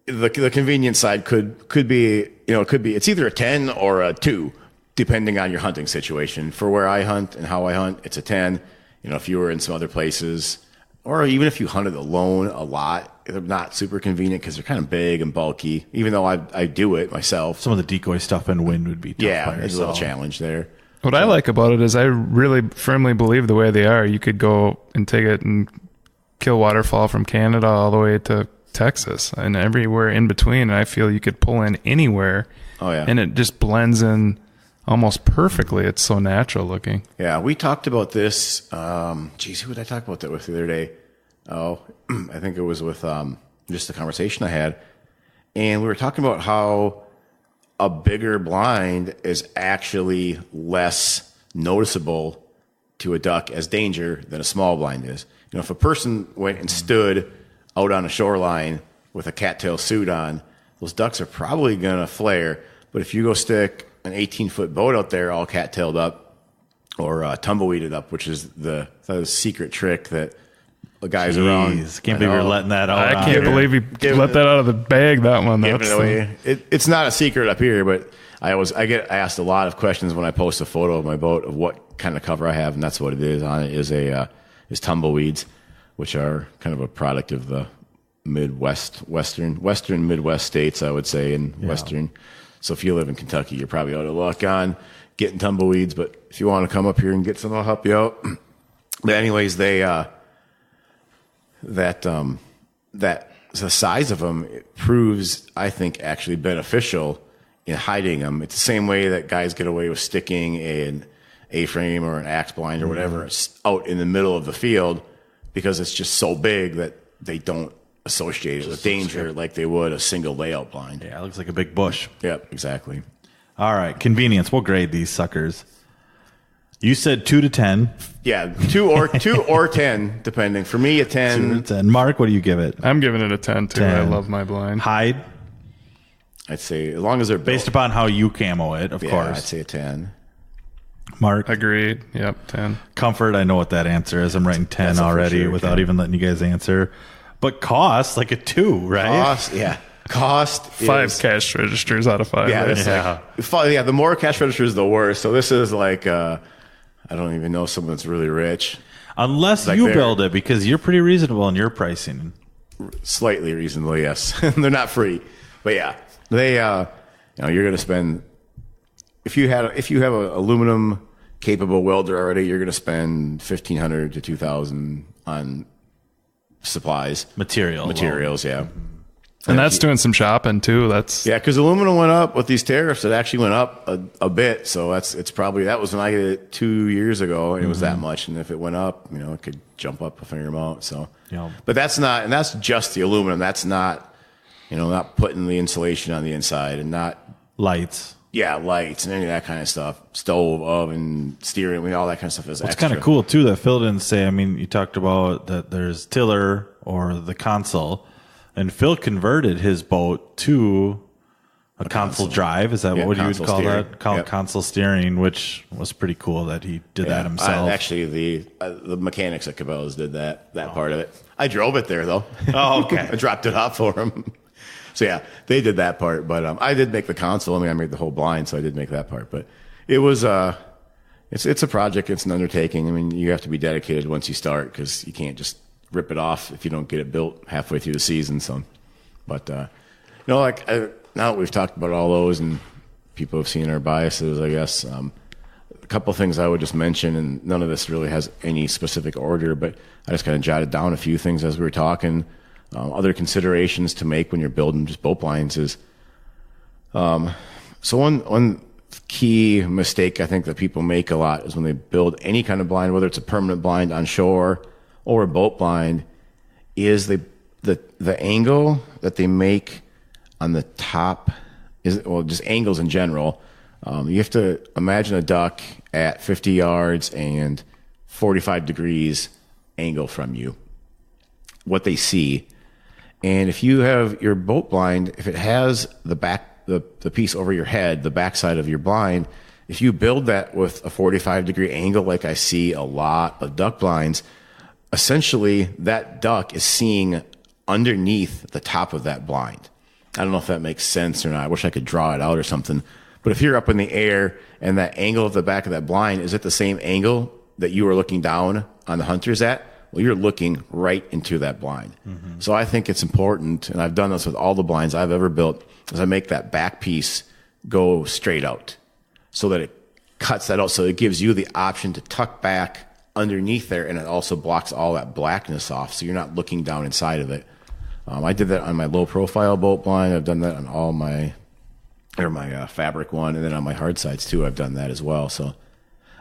the convenience side could be, it's either a 10 or a 2, depending on your hunting situation. For where I hunt and how I hunt, it's a 10. If you were in some other places, or even if you hunted alone a lot, they're not super convenient because they're kind of big and bulky, even though I do it myself. Some of the decoy stuff in wind would be tough. Yeah, there's a little challenge there. What I like about it is I really firmly believe the way they are, you could go and take it and kill waterfowl from Canada all the way to Texas and everywhere in between. And I feel you could pull in anywhere. Oh, yeah. And it just blends in almost perfectly. It's so natural looking. Yeah, we talked about this. Who did I talk about that with the other day? Oh, I think it was with just the conversation I had. And we were talking about how a bigger blind is actually less noticeable to a duck as danger than a small blind is. If a person went and stood out on a shoreline with a cattail suit on, those ducks are probably going to flare. But if you go stick an 18-foot boat out there all cattailed up or tumbleweeded up, which is the secret trick that the guys around. Can't believe you're letting that out. I can't believe you let that out of the bag, that one. Giving it away. It's not a secret up here, but I get asked a lot of questions when I post a photo of my boat of what kind of cover I have, and that's what it is. On it is tumbleweeds, which are kind of a product of the western Midwest states, I would say, in western. So if you live in Kentucky, you're probably out of luck on getting tumbleweeds. But if you want to come up here and get some, I'll help you out. But anyways, the size of them proves, I think, actually beneficial in hiding them. It's the same way that guys get away with sticking an A-frame or an axe blind or whatever out in the middle of the field because it's just so big that they don't associate it with danger like they would a single layout blind. Yeah, it looks like a big bush. Yep, exactly. All right, convenience. We'll grade these suckers. You said 2 to 10. Yeah, 2 or 10, depending. For me, a 10. 2 to 10. Mark, what do you give it? I'm giving it a 10 too. 10. I love my blind. Hide, I'd say as long as they're based upon how you camo it, of course. I'd say a 10. Mark, Agreed. Yep, 10. comfort. I know what that answer is. I'm writing 10 That's a for already sure, without Ken. even letting you guys answer. But cost, like a 2, right? Cost 5 is, cash registers out of 5. Yeah, right? that's the more cash registers, the worse. So this is like, I don't even know someone that's really rich. Unless Like you they're- build it, because you're pretty reasonable in your pricing. Slightly reasonable, yes. They're not free, but yeah, they, you're going to spend, if you have an aluminum capable welder already, you're going to spend $1,500 to $2,000 on supplies. Materials, yeah. And that's doing some shopping too. Yeah, because aluminum went up with these tariffs. It actually went up a bit. So that was when I did it 2 years ago, and it was that much. And if it went up, it could jump up a fair amount. So, Yeah. but that's just the aluminum. That's not, not putting the insulation on the inside and not Lights. lights and any of that kind of stuff. Stove, oven, steering, all that kind of stuff is It's extra. kind of cool too that Phil didn't say. I mean, you talked about that there's tiller or the console, and Phil converted his boat to a console drive. Is that what you would call steering. That? Console steering, which was pretty cool that he did that himself. Actually, the mechanics at Cabela's did that part of it. I drove it there though. Oh, okay. I dropped it off for him. So yeah, they did that part. But I did make the console. I mean, I made the whole blind, so I did make that part. But it was it's a project. It's an undertaking. I mean, you have to be dedicated once you start because you can't just rip it off if you don't get it built halfway through the season. So, but like now that we've talked about all those and people have seen our biases, I guess a couple of things I would just mention, and none of this really has any specific order, but I just kind of jotted down a few things as we were talking. Other considerations to make when you're building just boat blinds is so one key mistake I think that people make a lot is when they build any kind of blind, whether it's a permanent blind on shore or a boat blind, is the angle that they make on the top is, well, just angles in general. You have to imagine a duck at 50 yards and 45 degrees angle from you, what they see. And if you have your boat blind, if it has the piece over your head, the backside of your blind, if you build that with a 45 degree angle, like I see a lot of duck blinds, essentially that duck is seeing underneath the top of that blind. I don't know if that makes sense or not. I wish I could draw it out or something. But if you're up in the air and that angle of the back of that blind is at the same angle that you were looking down on the hunters at, well, you're looking right into that blind. Mm-hmm. So I think it's important, and I've done this with all the blinds I've ever built, is I make that back piece go straight out so that it cuts that out. So it gives you the option to tuck back underneath there, and it also blocks all that blackness off. So you're not looking down inside of it. I did that on my low profile boat blind. I've done that on all my fabric one, and then on my hard sides too. I've done that as well. So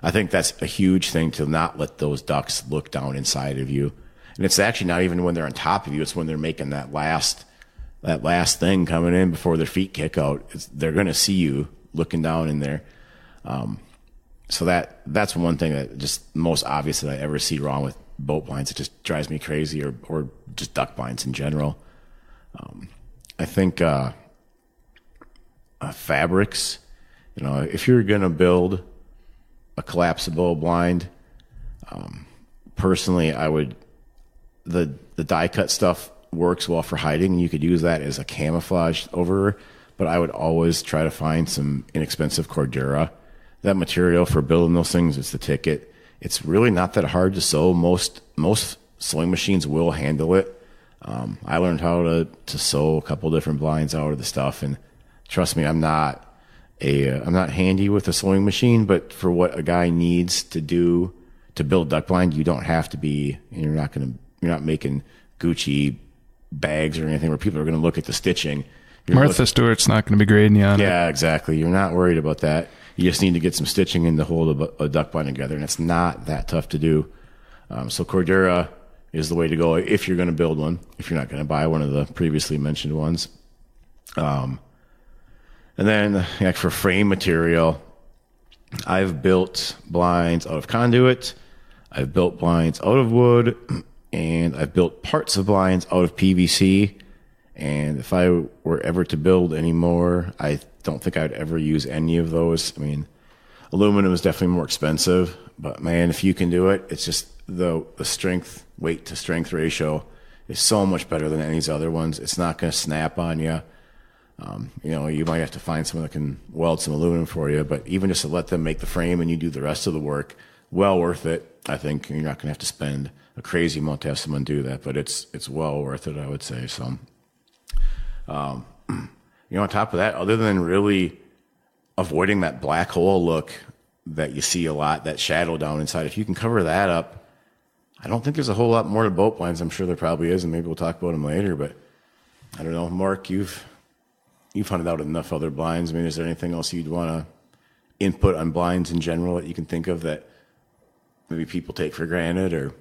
I think that's a huge thing, to not let those ducks look down inside of you. And it's actually not even when they're on top of you. It's when they're making that last thing coming in before their feet kick out. They're going to see you looking down in there. So that's one thing that just most obvious that I ever see wrong with boat blinds. It just drives me crazy, or just duck blinds in general. I think fabrics, if you're going to build a collapsible blind, personally, I would, the die cut stuff works well for hiding, and you could use that as a camouflage over, but I would always try to find some inexpensive Cordura. That material for building those things is the ticket. It's really not that hard to sew. Most sewing machines will handle it. I learned how to sew a couple different blinds out of the stuff, and trust me, I'm not handy with a sewing machine, but for what a guy needs to do to build duck blind, you don't have to be. You're not making Gucci bags or anything where people are going to look at the stitching. Martha Stewart's not going to be grading you on it. Yeah, exactly. You're not worried about that. You just need to get some stitching in to hold a duck blind together, and it's not that tough to do. So Cordura is the way to go if you're going to build one, if you're not going to buy one of the previously mentioned ones. And then like for frame material, I've built blinds out of conduit, I've built blinds out of wood, and I've built parts of blinds out of PVC. And if I were ever to build any more, I don't think I'd ever use any of those. I mean, aluminum is definitely more expensive, but man, if you can do it, it's just the strength, weight to strength ratio is so much better than any of these other ones. It's not going to snap on you. You might have to find someone that can weld some aluminum for you, but even just to let them make the frame and you do the rest of the work, well worth it. I think you're not going to have to spend a crazy amount to have someone do that, but it's well worth it, I would say. So, on top of that, other than really avoiding that black hole look that you see a lot, that shadow down inside, if you can cover that up, I don't think there's a whole lot more to boat blinds. I'm sure there probably is, and maybe we'll talk about them later, but I don't know. Mark, you've hunted out enough other blinds. I mean, is there anything else you'd want to input on blinds in general that you can think of that maybe people take for granted? Or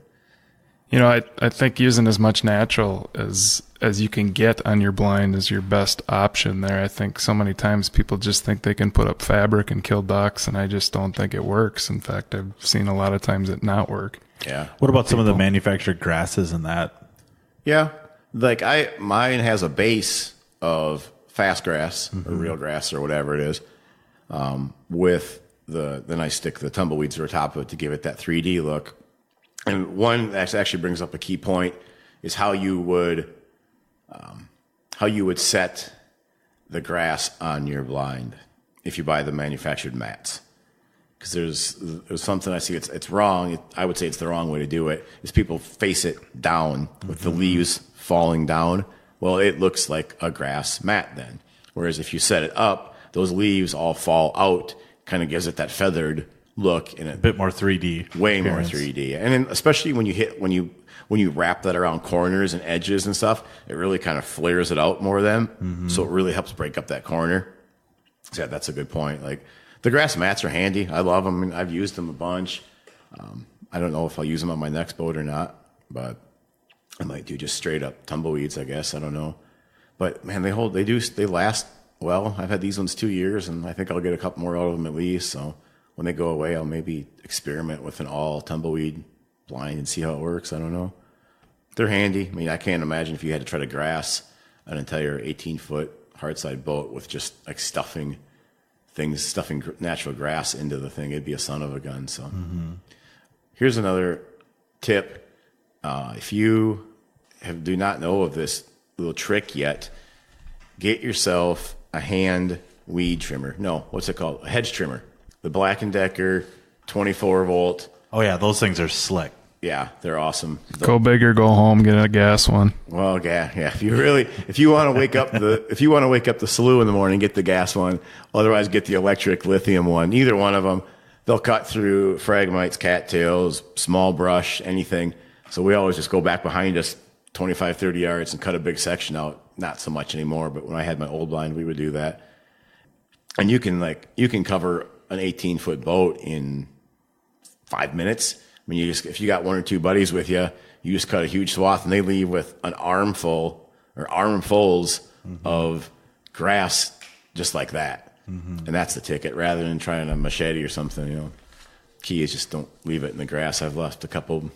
I think using as much natural as you can get on your blind is your best option there. I think so many times people just think they can put up fabric and kill ducks, and I just don't think it works. In fact, I've seen a lot of times it not work. Yeah. What about some of the manufactured grasses and that? Yeah. Like mine has a base of fast grass or real grass or whatever it is, with the nice stick, the tumbleweeds are top of it to give it that 3D look. And one that actually brings up a key point is how you would set the grass on your blind if you buy the manufactured mats. Because there's something I see it's wrong. I would say it's the wrong way to do it. Is people face it down with the leaves falling down. Well, it looks like a grass mat then. Whereas if you set it up, those leaves all fall out. Kind of gives it that feathered look and a bit more 3D, way appearance. More 3D, and then especially when you wrap that around corners and edges and stuff, it really kind of flares it out more then. So it really helps break up that corner. So yeah, that's a good point. Like the grass mats are handy. I love them. I mean, I've used them a bunch. I don't know if I'll use them on my next boat or not, but I might do just straight up tumbleweeds. I guess I don't know, but man, they last. Well, I've had these ones 2 years, and I think I'll get a couple more out of them at least. So when they go away, I'll maybe experiment with an all tumbleweed blind and see how it works. I don't know. They're handy. I mean, I can't imagine if you had to try to grass an entire 18-foot hardside boat with just like stuffing natural grass into the thing. It'd be a son of a gun. So here's another tip. If you do not know of this little trick yet, get yourself a hand weed trimmer. No, what's it called? A hedge trimmer. The Black & Decker 24 volt. Oh yeah, those things are slick. Yeah, they're awesome. Go big or go home, get a gas one. Well, yeah. If you want to wake up the slough in the morning, get the gas one. Otherwise, get the electric lithium one. Either one of them, they'll cut through phragmites, cattails, small brush, anything. So we always just go back behind us 25, 30 yards and cut a big section out. Not so much anymore, but when I had my old blind, we would do that. And you can cover an 18-foot boat in 5 minutes. I mean, if you got one or two buddies with you, you just cut a huge swath and they leave with an armful or armfuls of grass just like that. And that's the ticket rather than trying a machete or something, Key is just don't leave it in the grass. I've left a couple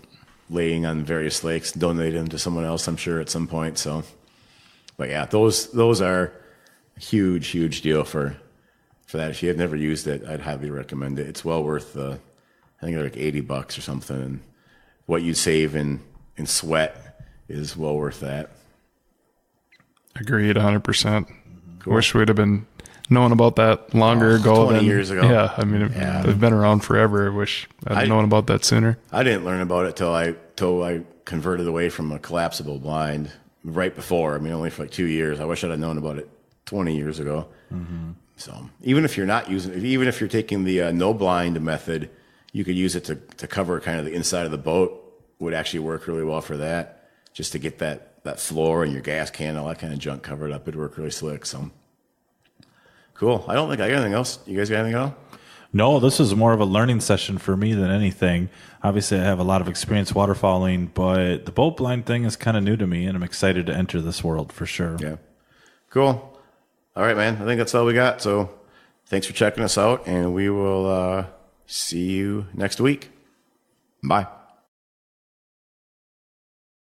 laying on various lakes, donated them to someone else, I'm sure, at some point. So, but yeah, those are a huge deal for that. If you have never used it, I'd highly recommend it. It's well worth I think they're like $80 or something. And what you save in sweat is well worth that. Agreed, 100%. Cool. Wish we'd have been knowing about that longer ago. 20 years ago. Yeah, I mean, they've been around forever. I wish I'd known about that sooner. I didn't learn about it till I converted away from a collapsible blind right before. I mean, only for like 2 years. I wish I'd have known about it 20 years ago. So even if you're not using it, even if you're taking the no blind method, you could use it to cover kind of the inside of the boat. Would actually work really well for that, just to get that floor and your gas can, all that kind of junk covered up. It'd work really slick. So cool. I don't think I got anything else. You guys got anything else? No, this is more of a learning session for me than anything. Obviously, I have a lot of experience waterfowling, but the boat blind thing is kind of new to me, and I'm excited to enter this world for sure. Yeah. Cool. All right, man. I think that's all we got. So thanks for checking us out, and we will see you next week. Bye.